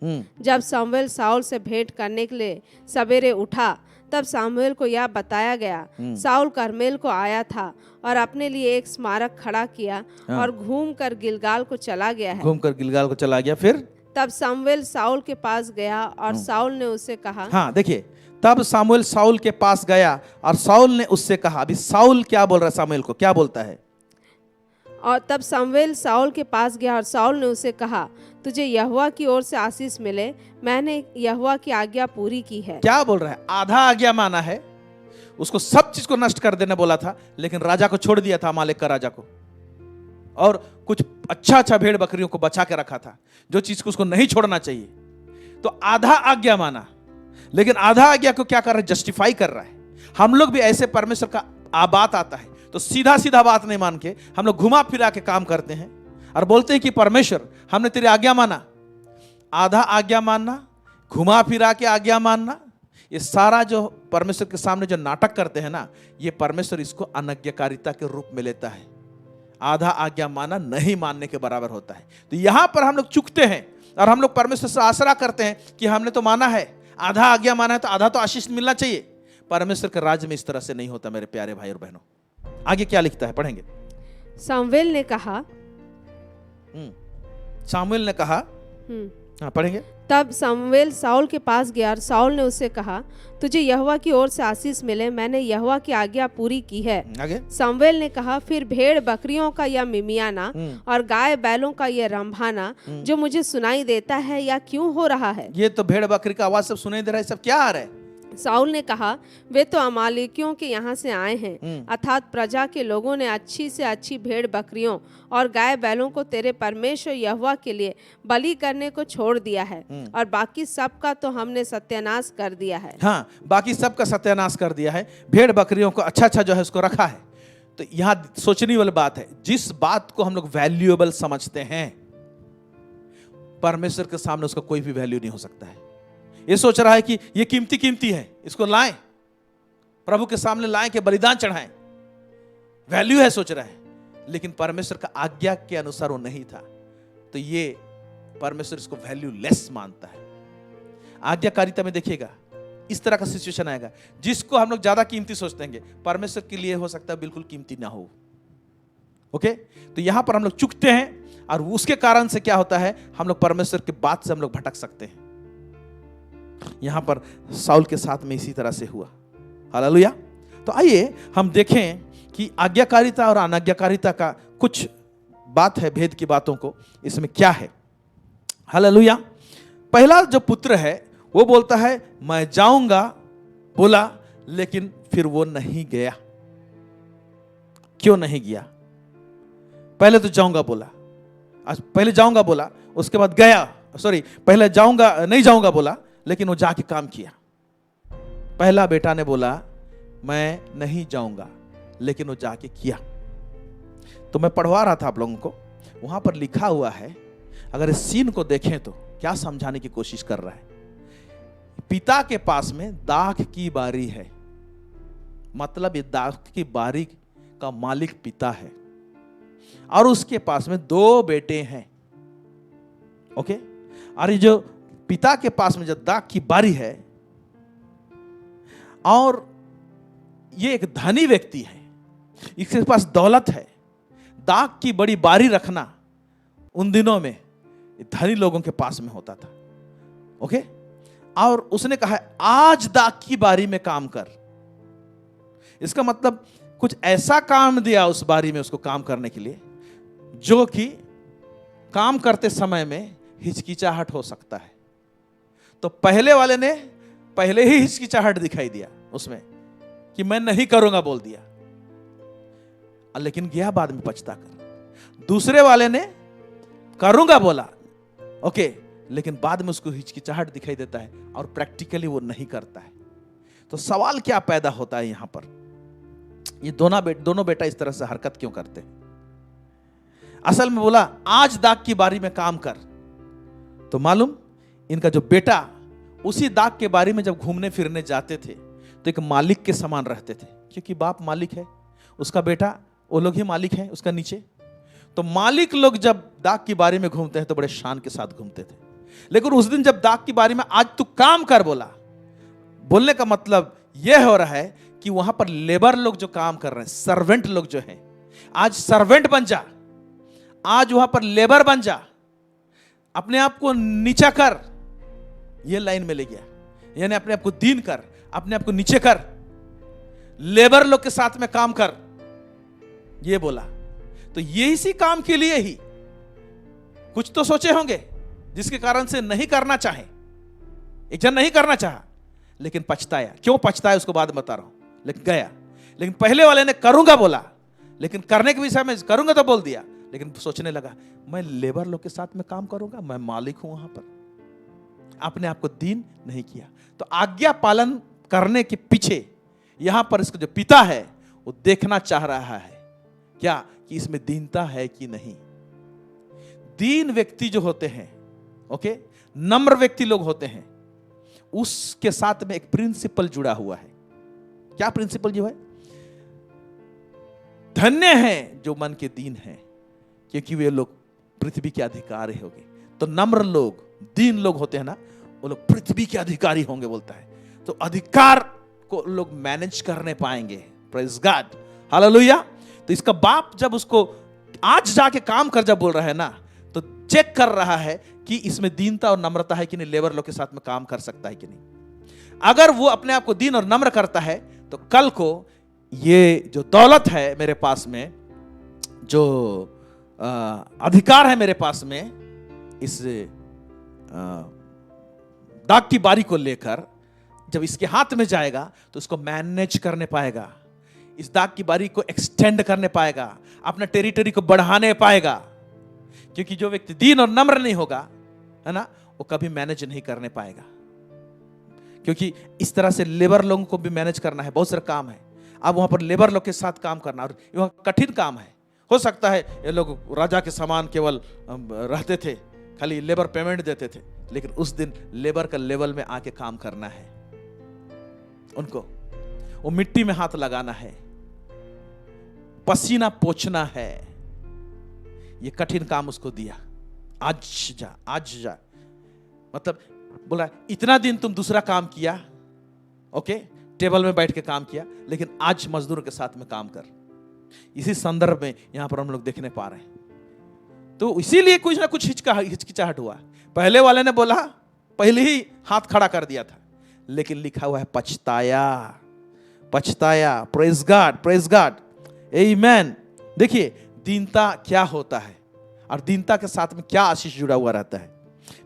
जब शमूएल साउल से भेंट करने के लिए सवेरे उठा, तब शमूएल को यह बताया गया, साउल कर्मेल को आया था और अपने लिए एक स्मारक खड़ा किया और घूमकर गिलगाल को चला गया है। घूमकर गिलगाल को चला गया। फिर तब शमूएल साउल के पास गया और साउल ने उससे कहा, हाँ देखिए, तब सामुएल साउल के पास गया और साउल ने उससे कहा। अभी साउल क्या बोल रहा है सामुएल को, क्या बोलता है? और तब शमूएल साउल के पास गया और साउल ने उसे कहा, तुझे यहोवा की ओर से आशीष मिले, मैंने यहोवा की आज्ञा पूरी की है। क्या बोल रहा है? आधा आज्ञा माना है, उसको सब चीज को नष्ट कर देने बोला था, लेकिन राजा को छोड़ दिया था, अमालेक का राजा को, और कुछ अच्छा भेड़ बकरियों को बचा के रखा था, जो चीज को उसको नहीं छोड़ना चाहिए। तो आधा आज्ञा माना, लेकिन आधा आज्ञा को क्या कर रहा है? जस्टिफाई कर रहा है। हम लोग भी ऐसे, परमेश्वर का बात आता है तो सीधा सीधा बात नहीं मान के हम लोग घुमा फिरा के काम करते हैं और बोलते हैं कि परमेश्वर हमने तेरी आज्ञा माना। आधा आज्ञा मानना, घुमा फिरा के आज्ञा मानना, ये सारा जो परमेश्वर के सामने जो नाटक करते हैं ना, ये परमेश्वर इसको अनाज्ञाकारिता के रूप में लेता है। आधा आज्ञा माना नहीं मानने के बराबर होता है। तो यहां पर हम लोग चूकते हैं और हम लोग परमेश्वर से आसरा करते हैं कि हमने तो माना है, आधा आज्ञा माना है तो आधा तो आशीष मिलना चाहिए। परमेश्वर के राज्य में इस तरह से नहीं होता मेरे प्यारे भाई और बहनों। आगे क्या लिखता है, पढ़ेंगे। शमूएल ने कहा, सामुएल ने कहा, हाँ पढ़ेंगे। तब शमूएल साउल के पास गया और साउल ने उससे कहा, तुझे यहोवा की ओर से आशीष मिले, मैंने यहोवा की आज्ञा पूरी की है। आगे शमूएल ने कहा, फिर भेड़ बकरियों का यह मिमियाना और गाय बैलों का यह रंभाना जो मुझे सुनाई देता है, या क्यों हो रहा है? ये तो भेड़ बकरी का आवाज सब सुनाई दे रहा है, सब क्या आ रहा है? साउल ने कहा, वे तो अमालेकियों के यहाँ से आए हैं, अर्थात प्रजा के लोगों ने अच्छी से अच्छी भेड़ बकरियों और गाय बैलों को तेरे परमेश्वर यहोवा के लिए बलि करने को छोड़ दिया है, और बाकी सब का तो हमने सत्यानाश कर दिया है। हाँ, बाकी सब का सत्यानाश कर दिया है, भेड़ बकरियों को अच्छा अच्छा जो है उसको रखा है। तो यहाँ सोचने वाली बात है, जिस बात को हम लोग वैल्यूएबल समझते हैं, परमेश्वर के सामने उसका कोई भी वैल्यू नहीं हो सकता है। ये सोच रहा है कि ये कीमती कीमती है, इसको लाएं, प्रभु के सामने लाएं कि बलिदान चढ़ाएं, वैल्यू है सोच रहा है, लेकिन परमेश्वर का आज्ञा के अनुसार वो नहीं था, तो ये परमेश्वर इसको वैल्यू लेस मानता है। आज्ञाकारिता में देखिएगा इस तरह का सिचुएशन आएगा, जिसको हम लोग ज्यादा कीमती सोचते हैं, परमेश्वर के लिए हो सकता है बिल्कुल कीमती ना हो। ओके, तो यहां पर हम लोग चुकते हैं, और उसके कारण से क्या होता है, हम लोग परमेश्वर की बात से हम लोग भटक सकते हैं। यहां पर साउल के साथ में इसी तरह से हुआ। हालेलुया। तो आइए हम देखें कि आज्ञाकारिता और अनाज्ञाकारिता का कुछ बात है, भेद की बातों को इसमें क्या है। हालेलुया। पहला जो पुत्र है वो बोलता है मैं जाऊंगा बोला, लेकिन फिर वो नहीं गया। क्यों नहीं गया? पहले तो जाऊंगा बोला, पहले जाऊंगा बोला, उसके बाद गया, पहले जाऊंगा नहीं जाऊंगा बोला, लेकिन वो जाके काम किया। पहला बेटा ने बोला मैं नहीं जाऊंगा, लेकिन वो जाके किया। तो मैं पढ़वा रहा था आप लोगों को, वहां पर लिखा हुआ है, अगर इस सीन को देखें तो क्या समझाने की कोशिश कर रहा है। पिता के पास में दाख की बारी है, मतलब ये दाख की बारी का मालिक पिता है, और उसके पास में 2 बेटे हैं। ओके, और ये जो पिता के पास में जब दाख की बारी है, और ये एक धनी व्यक्ति है, इसके पास दौलत है। दाख की बड़ी बारी रखना उन दिनों में धनी लोगों के पास में होता था। ओके, और उसने कहा आज दाख की बारी में काम कर। इसका मतलब कुछ ऐसा काम दिया उस बारी में उसको काम करने के लिए, जो कि काम करते समय में हिचकिचाहट हो सकता है। तो पहले वाले ने पहले ही हिचकिचाहट दिखाई दिया उसमें कि मैं नहीं करूंगा बोल दिया, लेकिन गया बाद में पछता कर। दूसरे वाले ने करूंगा बोला, ओके, लेकिन बाद में उसको हिचकिचाहट दिखाई देता है और प्रैक्टिकली वो नहीं करता है। तो सवाल क्या पैदा होता है यहां पर, ये दोनों बेटा इस तरह से हरकत क्यों करते हैं? असल में बोला आज दाग की बारी में काम कर, तो मालूम इनका जो बेटा उसी दाग के बारी में जब घूमने फिरने जाते थे तो एक मालिक के समान रहते थे, क्योंकि बाप मालिक है, उसका बेटा वो लोग ही मालिक है उसका नीचे। तो मालिक लोग जब दाग की बारी में घूमते हैं तो बड़े शान के साथ घूमते थे, लेकिन उस दिन जब दाग की बारी में आज तू काम कर बोला, बोलने का मतलब यह हो रहा है कि वहां पर लेबर लोग जो काम कर रहे हैं, सर्वेंट लोग जो हैं, आज सर्वेंट बन जा, आज वहां पर लेबर बन जा, अपने आप को नीचा कर, यह लाइन में ले गया। यानी अपने आप को दीन कर, अपने आप को नीचे कर, लेबर लोग के साथ में काम कर, यह बोला। तो ये इसी काम के लिए ही कुछ तो सोचे होंगे जिसके कारण से नहीं करना चाहे। एक जन नहीं करना चाहा लेकिन पछताया। क्यों पछताया उसको बाद में बता रहा हूं, लेकिन गया। लेकिन पहले वाले ने करूंगा बोला, लेकिन करने के विषय में करूंगा तो बोल दिया, लेकिन सोचने लगा मैं लेबर लोग के साथ में काम करूंगा, मैं मालिक हूं वहां पर। अपने आप को दीन नहीं किया। तो आज्ञा पालन करने के पीछे यहां पर इसका जो पिता है वो देखना चाह रहा है क्या कि इसमें दीनता है कि नहीं। दीन व्यक्ति जो होते हैं, ओके, नम्र व्यक्ति लोग होते हैं, उसके साथ में एक प्रिंसिपल जुड़ा हुआ है। क्या प्रिंसिपल जो है? धन्य हैं जो मन के दीन हैं, क्योंकि वे लोग पृथ्वी के अधिकारी होंगे। तो नम्र लोग, दीन लोग होते हैं ना, वो लोग पृथ्वी के अधिकारी होंगे बोलता है। तो अधिकार को लोग मैनेज करने पाएंगे। Praise God, hallelujah. तो इसका बाप जब उसको आज जाके काम कर जब बोल रहा है ना, तो चेक कर रहा है कि इसमें दीनता और नम्रता है कि नहीं, लेबर लोग के साथ में काम कर सकता है कि नहीं। अगर वो अपने आप को दीन और नम्र करता है तो कल को ये जो दौलत है मेरे पास में, जो अधिकार है मेरे पास में, इस दाग की बारी को लेकर जब इसके हाथ में जाएगा तो उसको मैनेज करने पाएगा, इस दाग की बारी को एक्सटेंड करने पाएगा, अपना टेरिटरी को बढ़ाने पाएगा। क्योंकि जो व्यक्ति दीन और नम्र नहीं होगा, है ना, वो कभी मैनेज नहीं करने पाएगा। क्योंकि इस तरह से लेबर लोगों को भी मैनेज करना है, बहुत सारा काम है। अब वहां पर लेबर लोग के साथ काम करना, और वह कठिन काम है। हो सकता है ये लोग राजा के समान केवल रहते थे, खाली लेबर पेमेंट देते थे, लेकिन उस दिन लेबर का लेवल में आके काम करना है उनको। वो मिट्टी में हाथ लगाना है, पसीना पोंछना है। ये कठिन काम उसको दिया, आज जा, आज जा। मतलब बोला इतना दिन तुम दूसरा काम किया, ओके, टेबल में बैठ के काम किया, लेकिन आज मजदूरों के साथ में काम कर। इसी संदर्भ में यहां पर हम लोग देखने पा रहे हैं। तो इसीलिए कुछ ना कुछ हिचकिचाहट हुआ। पहले वाले ने बोला, पहले ही हाथ खड़ा कर दिया था, लेकिन लिखा हुआ है पछताया, पछताया। प्रेज गॉड, प्रेज गॉड, आमीन। देखिए दीनता क्या होता है और दीनता के साथ में क्या आशीष जुड़ा हुआ रहता है।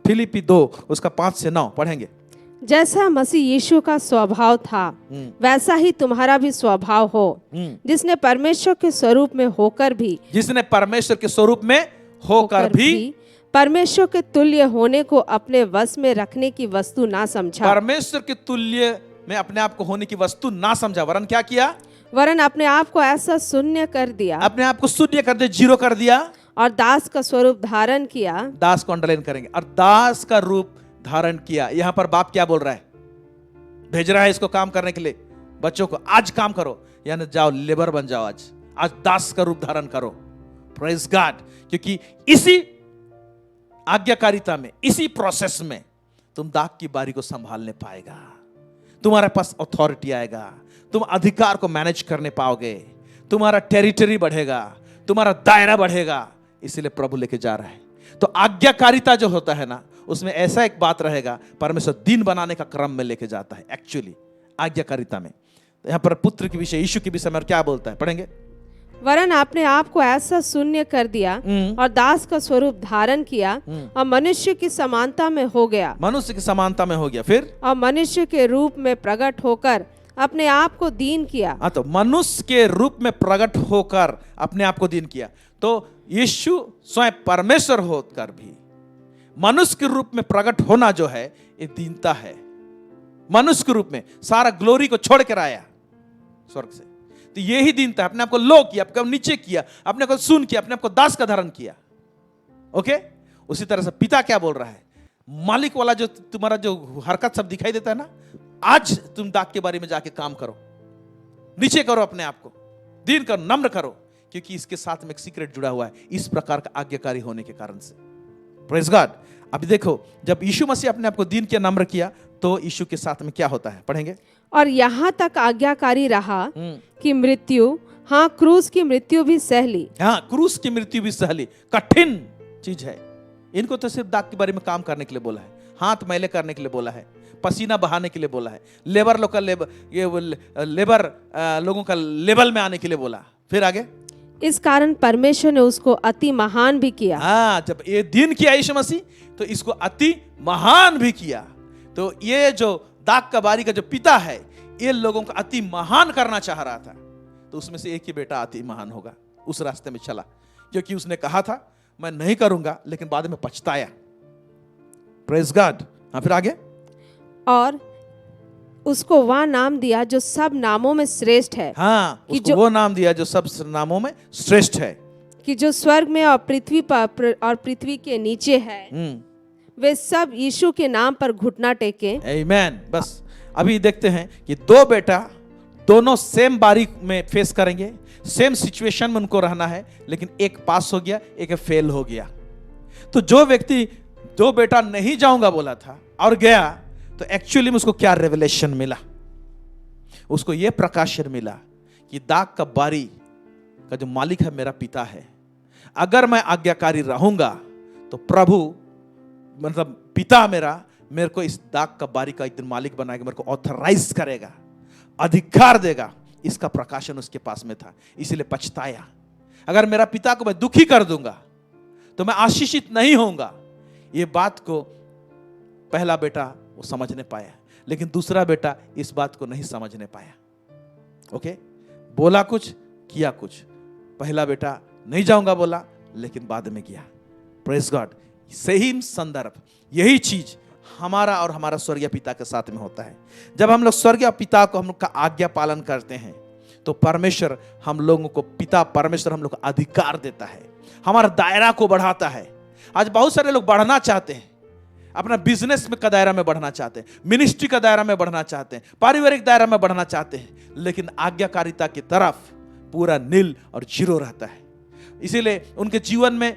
फिलिप्पी 2 उसका 5 से 9 पढ़ेंगे। जैसा मसीह यीशु का स्वभाव था वैसा ही तुम्हारा भी स्वभाव हो, जिसने परमेश्वर के स्वरूप में होकर भी, जिसने परमेश्वर के स्वरूप में होकर भी परमेश्वर के तुल्य होने को अपने वश में रखने की वस्तु ना समझा। परमेश्वर के तुल्य में अपने आप को होने की वस्तु ना समझा, वरन क्या किया? वरन अपने आप को ऐसा शून्य कर दिया, अपने आप को शून्य कर दिया, जीरो कर दिया, और दास का स्वरूप धारण किया। दास को अंडरलाइन करेंगे, और दास का रूप धारण किया। यहां पर बाप क्या बोल रहा है? भेज रहा है इसको काम करने के लिए, बच्चों को आज काम करो, यानी जाओ लेबर बन जाओ, आज दास का रूप धारण करो। Praise God. क्योंकि इसी आज्ञाकारिता में, इसी प्रोसेस में तुम दाग की बारी को संभालने पाएगा, तुम्हारे पास अथॉरिटी आएगा, तुम अधिकार को मैनेज करने पाओगे, तुम्हारा टेरिटरी बढ़ेगा, तुम्हारा दायरा बढ़ेगा। इसीलिए प्रभु लेके जा रहा है। तो आज्ञाकारिता जो होता है ना, उसमें ऐसा एक बात रहेगा, परमेश्वर दिन बनाने का क्रम में लेके जाता है एक्चुअली आज्ञाकारिता में। तो यहां पर पुत्र के विषय, यीशु के विषय में क्या बोलता है, पढ़ेंगे। वरन आपने आप को ऐसा शून्य कर दिया और दास का स्वरूप धारण किया और मनुष्य की समानता में हो गया, मनुष्य की समानता में हो गया। फिर और मनुष्य के रूप में प्रकट होकर अपने आप को दीन किया। हाँ, तो मनुष्य के रूप में प्रकट होकर अपने आप को दीन किया। तो यीशु स्वयं परमेश्वर होकर भी मनुष्य के रूप में प्रकट होना जो है, ये दीनता है। मनुष्य के रूप में सारा ग्लोरी को छोड़ कर आया स्वर्ग से, तो यही दीनता है। अपने आप को लो किया, अपने आप नीचे किया, अपने आप को सुन किया, अपने आप को दास का धारण किया। ओके, उसी तरह से पिता क्या बोल रहा है? मालिक वाला जो तुम्हारा जो हरकत सब दिखाई देता है ना, आज तुम दाग के बारे में जाके काम करो, नीचे करो, अपने आप को दीन करो, नम्र करो, क्योंकि इसके साथ में एक सीक्रेट जुड़ा हुआ है, इस प्रकार का आज्ञाकारी होने के कारण से। Praise God. अभी देखो, जब यीशु मसीह अपने आप को दीन किया, नम्र किया, तो यीशु के साथ में क्या होता है, पढ़ेंगे। और यहाँ तक आज्ञाकारी रहा कि मृत्यु, हाँ क्रूस की मृत्यु भी सह ली। हाँ, क्रूस की मृत्यु भी सह ली। कठिन चीज है। इनको तो सिर्फ दाग के बारे में काम करने के लिए बोला है, हाथ मैले करने के लिए बोला है, पसीना बहाने के लिए बोला है, लेबर लोग का लेबर लोगों का लेवल में आने के लिए बोला। फिर आगे, इस कारण परमेश्वर ने उसको अति महान भी किया। हाँ, जब ये दिन किया यीशु मसीह, तो इसको अति महान भी किया। तो ये जो दाग का बारी का जो पिता है, ये लोगों को अति महान करना चाह रहा था, तो उसमें से एक ही बेटा अति महान होगा। उस रास्ते में चला, क्योंकि उसने कहा था मैं नहीं करूंगा, लेकिन बाद में पछताया। Praise God. हाँ, फिर आगे। और उसको वह नाम दिया जो सब नामों में श्रेष्ठ है। हाँ, उसको वो नाम दिया जो सब नामों में श्रेष्ठ है, कि जो स्वर्ग में और पृथ्वी पर और पृथ्वी के नीचे है, वे सब यीशु के नाम पर घुटना टेके। आमीन। बस अभी देखते हैं कि दो बेटा दोनों सेम बारी में फेस करेंगे, सेम सिचुएशन में उनको रहना है, लेकिन एक पास हो गया, एक फेल हो गया। तो जो व्यक्ति दो बेटा नहीं जाऊंगा बोला था और गया, तो एक्चुअली में उसको क्या रेवलेशन मिला? उसको यह प्रकाशन मिला कि दाग का बारी का जो मालिक है मेरा पिता है। अगर मैं आज्ञाकारी रहूंगा तो प्रभु मतलब पिता मेरे को इस दाग का बारी का एक दिन मालिक बनाएगा, मेरे को ऑथराइज करेगा, अधिकार देगा। इसका प्रकाशन उसके पास में था, इसीलिए पछताया। अगर मेरा पिता को मैं दुखी कर दूंगा तो मैं आशीषित नहीं होऊंगा। ये बात को पहला बेटा वो समझ नहीं पाया, लेकिन दूसरा बेटा इस बात को नहीं समझने पाया। ओके, बोला कुछ किया कुछ। पहला बेटा नहीं जाऊंगा बोला, लेकिन बाद में गया। Praise God. सही संदर्भ, यही चीज हमारा और हमारा स्वर्गीय पिता के साथ में होता है। जब हम लोग स्वर्गीय पिता को हम लोग का आज्ञा पालन करते हैं तो परमेश्वर हम लोगों को, पिता परमेश्वर हम लोग को अधिकार देता है, हमारा दायरा को बढ़ाता है। आज बहुत सारे लोग बढ़ना चाहते हैं, अपना बिजनेस में का दायरा में बढ़ना चाहते हैं, मिनिस्ट्री का दायरा में बढ़ना चाहते हैं, पारिवारिक दायरा में बढ़ना चाहते हैं, लेकिन आज्ञाकारिता की तरफ पूरा नील और जीरो रहता है। इसीलिए उनके जीवन में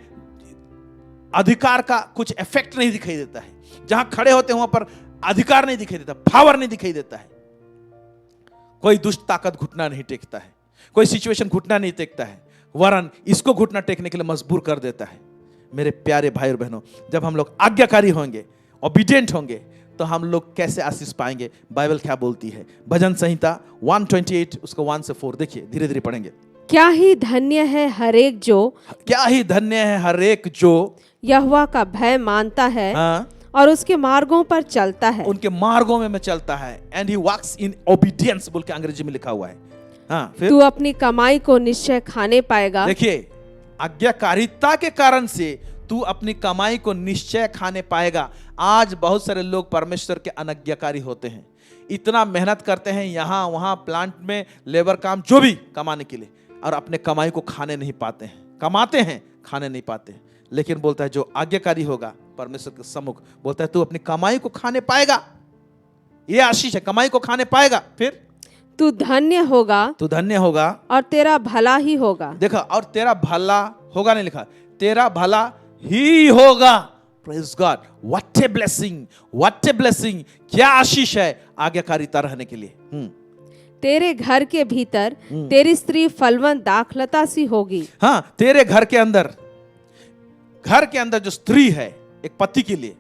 अधिकार का कुछ इफेक्ट नहीं दिखाई देता है। जहां खड़े होते हैं वहां पर अधिकार नहीं दिखाई देता, पावर नहीं दिखाई देता है। कोई दुष्ट ताकत घुटना नहीं टेकता है, कोई सिचुएशन घुटना नहीं टेकता है, वरन इसको घुटना टेकने के लिए मजबूर कर देता है। मेरे प्यारे भाई और बहनों, जब हम लोग आज्ञाकारी होंगे, ओबीडिएंट होंगे, तो हम लोग कैसे आशीष पाएंगे? बाइबल क्या बोलती है? भजन संहिता 128 उसको 1 से 4 देखिए, धीरे धीरे पढ़ेंगे। क्या ही धन्य है हरेक जो, क्या ही धन्य है हरेक जो यहोवा का भय मानता है हाँ, और उसके मार्गों पर चलता है। उनके मार्गों में चलता है। And he walks in obedience बोल के अंग्रेजी में लिखा हुआ है। हाँ, फिर तू अपनी कमाई को निश्चय खाने पाएगा। देखिए, आज्ञाकारिता के कारण से तू अपनी कमाई को निश्चय खाने पाएगा। आज बहुत सारे लोग परमेश्वर के अनज्ञाकारी होते हैं, इतना मेहनत करते हैं यहाँ वहाँ प्लांट में लेबर काम जो भी कमाने के लिए, और अपने कमाई को खाने नहीं पाते हैं। कमाते हैं, खाने नहीं पाते हैं। लेकिन बोलता है जो आज्ञाकारी होगा परमेश्वर के सम्मुख, बोलता है तू अपनी कमाई को खाने पाएगा। ये आशीष है, कमाई को खाने पाएगा। फिर तू धन्य होगा, तू धन्य होगा और तेरा भला ही होगा। देखा, और तेरा भला होगा नहीं लिखा, तेरा भला ही होगा। Praise God, what a blessing, what a blessing. क्या आशीष है आज्ञाकारिता रहने के लिए। तेरे घर के भीतर तेरी स्त्री फलवंत दाखलता सी होगी। हाँ, तेरे घर के अंदर जो स्त्री है एक पति के लिए,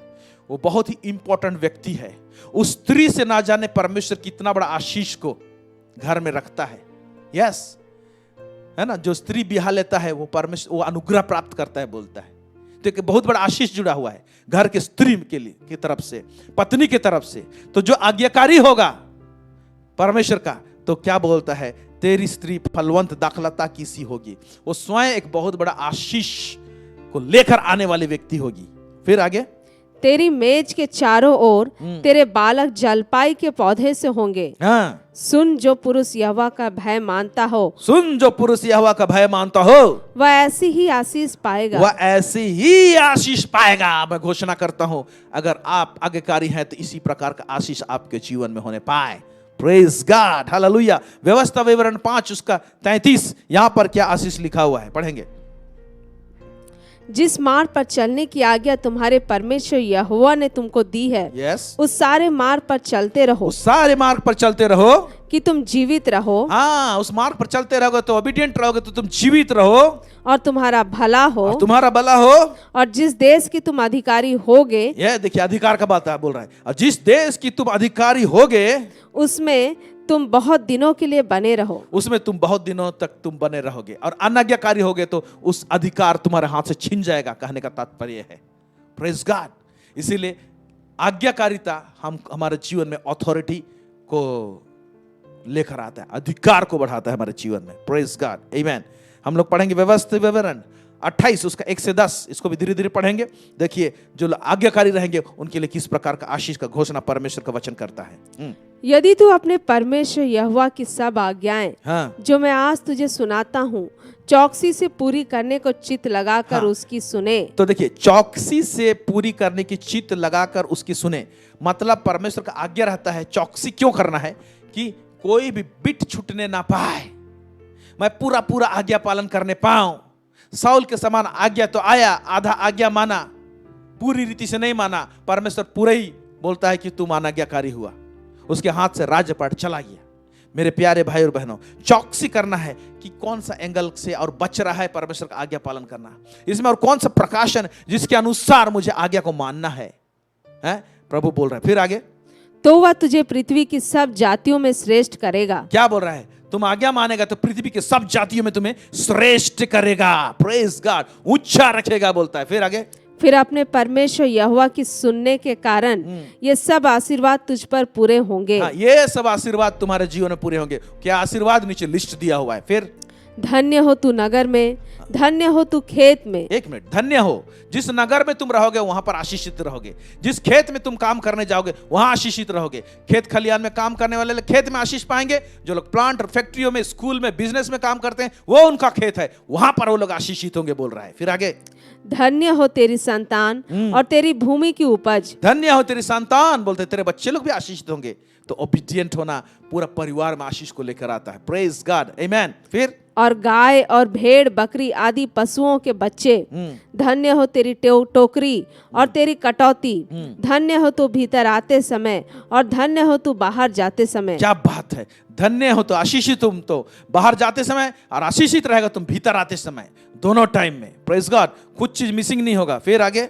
वो बहुत ही इंपॉर्टेंट व्यक्ति है। उस स्त्री से ना जाने परमेश्वर कितना बड़ा आशीष को घर में रखता है। यस, है ना, जो स्त्री ब्याह लेता है वो परमेश्वर, वो अनुग्रह प्राप्त करता है, बोलता है। तो एक बहुत बड़ा आशीष जुड़ा हुआ है घर के स्त्री के लिए, की तरफ से, पत्नी की तरफ से। तो जो आज्ञाकारी होगा परमेश्वर का, तो क्या बोलता है? तेरी स्त्री फलवंत दाखलता की सी होगी। वो स्वयं एक बहुत बड़ा आशीष को लेकर आने वाली व्यक्ति होगी। फिर आगे, तेरी मेज के चारों ओर तेरे बालक जलपाई के पौधे से होंगे। हाँ, सुन जो पुरुष यहोवा का भय मानता हो, सुन जो पुरुष यहोवा का भय मानता हो, वह ऐसी ही आशीष पाएगा। वह ऐसी ही आशीष पाएगा। मैं घोषणा करता हूं, अगर आप आज्ञाकारी हैं तो इसी प्रकार का आशीष आपके जीवन में होने पाए। Praise God, hallelujah. व्यवस्था विवरण 5 उसका 33, यहां पर क्या आशीष लिखा हुआ है, पढ़ेंगे। जिस मार्ग पर चलने की आज्ञा तुम्हारे परमेश्वर यहोवा ने तुमको दी है, यस, उस सारे मार्ग पर चलते रहो, उस सारे मार्ग पर चलते रहो कि तुम जीवित रहो। हाँ, उस मार्ग पर चलते रहोगे तो ओबीडिएंट रहोगे तो तुम जीवित रहो और तुम्हारा भला हो, और तुम्हारा भला हो। और जिस देश की तुम अधिकारी होगे, यह देखिए, अधिकार का बात बोल रहा है। और जिस देश की तुम अधिकारी होगे उसमें तुम बहुत दिनों के लिए बने रहो। उसमें तुम बहुत दिनों तक तुम बने रहोगे, और अनाज्ञाकारी होगे तो उस अधिकार तुम्हारे हाथ से छिन जाएगा, कहने का तात्पर्य है। Praise God. इसीलिए आज्ञाकारिता हमारे जीवन में अथॉरिटी को लेकर आता है, अधिकार को बढ़ाता है हमारे जीवन में। प्रेज गॉड, आमेन। हम लोग पढ़ेंगे व्यवस्था विवरण 28 उसका 1 से 10, इसको भी धीरे धीरे पढ़ेंगे। देखिए, जो आज्ञाकारी रहेंगे उनके लिए किस प्रकार का आशीष का घोषणा परमेश्वर का वचन करता है। यदि तू अपने परमेश्वर यहोवा की सब आज्ञाएं हाँ, जो मैं आज तुझे सुनाता हूँ चौकसी से पूरी करने को चित्त लगाकर हाँ। उसकी सुने। तो देखिए, चौकसी से पूरी करने की चित्त लगाकर उसकी सुने, मतलब परमेश्वर का आज्ञा रहता है। चौकसी क्यों करना है? कि कोई भी बिट छूटने ना पाए, मैं पूरा पूरा आज्ञा पालन करने पाऊं। साउल के समान आज्ञा तो आया, आधा आज्ञा माना, पूरी रीति से नहीं माना। परमेश्वर पूरा ही बोलता है कि तुम अनाज्ञाकारी हुआ, उसके हाथ से राज्यपाट चला गया। मेरे प्यारे भाई और बहनों, चौकसी करना है कि कौन सा एंगल से और बच रहा है परमेश्वर का आज्ञा पालन करना इसमें, और कौन सा प्रकाशन जिसके अनुसार मुझे आज्ञा को मानना है। प्रभु बोल रहा है। फिर आगे, तो वह तुझे पृथ्वी की सब जातियों में श्रेष्ठ करेगा। क्या बोल रहा है? तुम आज्ञा मानेगा तो पृथ्वी के सब जातियों में तुम्हें श्रेष्ठ करेगा। प्रेज गॉड, ऊंचा रखेगा, बोलता है। फिर आगे, फिर अपने परमेश्वर यहोवा की सुनने के कारण ये सब आशीर्वाद तुझ पर पूरे होंगे। हाँ, ये सब आशीर्वाद तुम्हारे जीवन में पूरे होंगे। क्या आशीर्वाद? नीचे लिस्ट दिया हुआ है। फिर धन्य हो तू नगर में, धन्य हो तू खेत में। एक मिनट, धन्य हो जिस नगर में तुम रहोगे वहां पर आशीषित रहोगे। जिस खेत में तुम काम करने जाओगे वहां आशीषित रहोगे। खेत खलियान में काम करने वाले लोग खेत में आशीष पाएंगे। जो लोग प्लांट और फैक्ट्रियों में, स्कूल में, बिजनेस में काम करते हैं, वो उनका खेत है, वहां पर वो लोग आशीषित होंगे, बोल रहा है। फिर आगे, धन्य हो तेरी संतान और तेरी भूमि की उपज। धन्य हो तेरी संतान, बोलते तेरे बच्चे लोग भी आशीषित होंगे। तो ओबीडिएंट होना पूरा परिवार में आशीष को लेकर आता है। प्रेज गॉड, आमेन। फिर, और गाय और भेड़ बकरी आदि पशुओं के बच्चे। धन्य हो तेरी टोकरी और तेरी कटौती। धन्य हो तू भीतर आते समय और धन्य हो तू बाहर जाते समय। क्या बात है! धन्य हो तो आशीषित, तुम तो बाहर जाते समय, और आशीषित रहेगा तुम भीतर आते समय, दोनों टाइम में। प्रेज गॉड, कुछ चीज मिसिंग नहीं होगा। फिर आगे,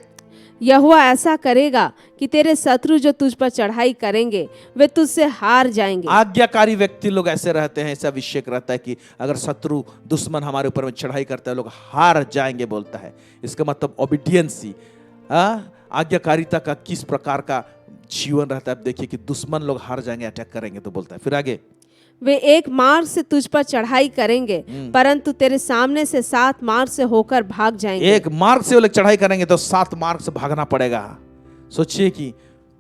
यहोवा ऐसा करेगा कि तेरे शत्रु जो तुझ पर चढ़ाई करेंगे वे तुझसे हार जाएंगे। आज्ञाकारी व्यक्ति लोग ऐसे रहते हैं, ऐसा अभिषेक रहता है कि अगर शत्रु दुश्मन हमारे ऊपर में चढ़ाई करता है, लोग हार जाएंगे, बोलता है। इसका मतलब ओबीडियंसी, आज्ञाकारिता का किस प्रकार का जीवन रहता है। देखिए कि दुश्मन लोग हार जाएंगे, अटैक करेंगे, तो बोलता है। फिर आगे, वे एक मार्ग से तुझ पर चढ़ाई करेंगे परंतु तेरे सामने से 7 मार्ग से होकर भाग जाएंगे। एक मार्ग से वो लोग चढ़ाई करेंगे तो 7 मार्ग से भागना पड़ेगा। सोचिए कि,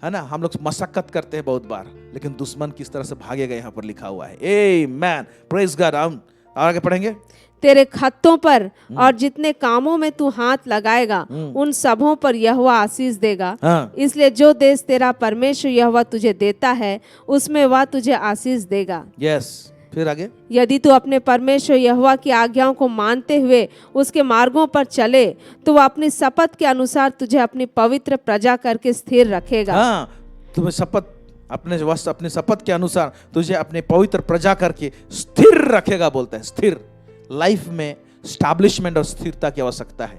है ना, हम लोग मशक्कत करते हैं बहुत बार, लेकिन दुश्मन किस तरह से भागेगा यहाँ पर लिखा हुआ है। आमेन, प्रेज गॉड। हम आगे पढ़ेंगे। तेरे खत्तों पर और जितने कामों में तू हाथ लगाएगा उन सबों पर यहोवा आशीष देगा। हाँ। इसलिए जो देश तेरा परमेश्वर यहोवा तुझे देता है उसमें वह तुझे आशीष देगा। यस, फिर आगे, यदि तू अपने परमेश्वर यहोवा की आज्ञाओं को मानते हुए उसके मार्गों पर चले तो वह अपनी शपथ के अनुसार तुझे अपनी पवित्र प्रजा करके स्थिर रखेगा। हाँ, तुम्हें शपथ, अपने शपथ के अनुसार तुझे अपने पवित्र प्रजा करके स्थिर रखेगा, बोलता है। स्थिर लाइफ में स्टैब्लिशमेंट और स्थिरता की आवश्यकता है।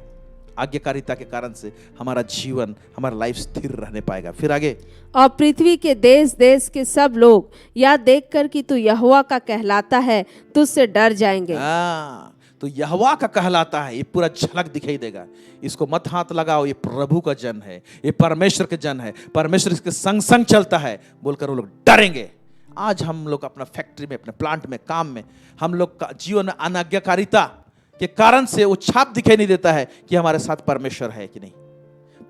आज्ञाकारिता के कारण से हमारा जीवन, हमारा लाइफ स्थिर रहने पाएगा। फिर आगे, और पृथ्वी के देश देश के सब लोग यह देखकर कि तू यहोवा का कहलाता है तुझसे डर जाएंगे। तो यहोवा का कहलाता है, ये पूरा झलक दिखाई देगा। इसको मत हाथ लगाओ, ये प्रभु का जन है, ये परमेश्वर का जन है, परमेश्वर इसके संग संग चलता है, बोलकर वो लोग डरेंगे। आज हम लोग अपना फैक्ट्री में, अपने प्लांट में, काम में, हम लोग का जीवन में अनाज्ञाकारिता के कारण से वो छाप दिखाई नहीं देता है कि हमारे साथ परमेश्वर है कि नहीं।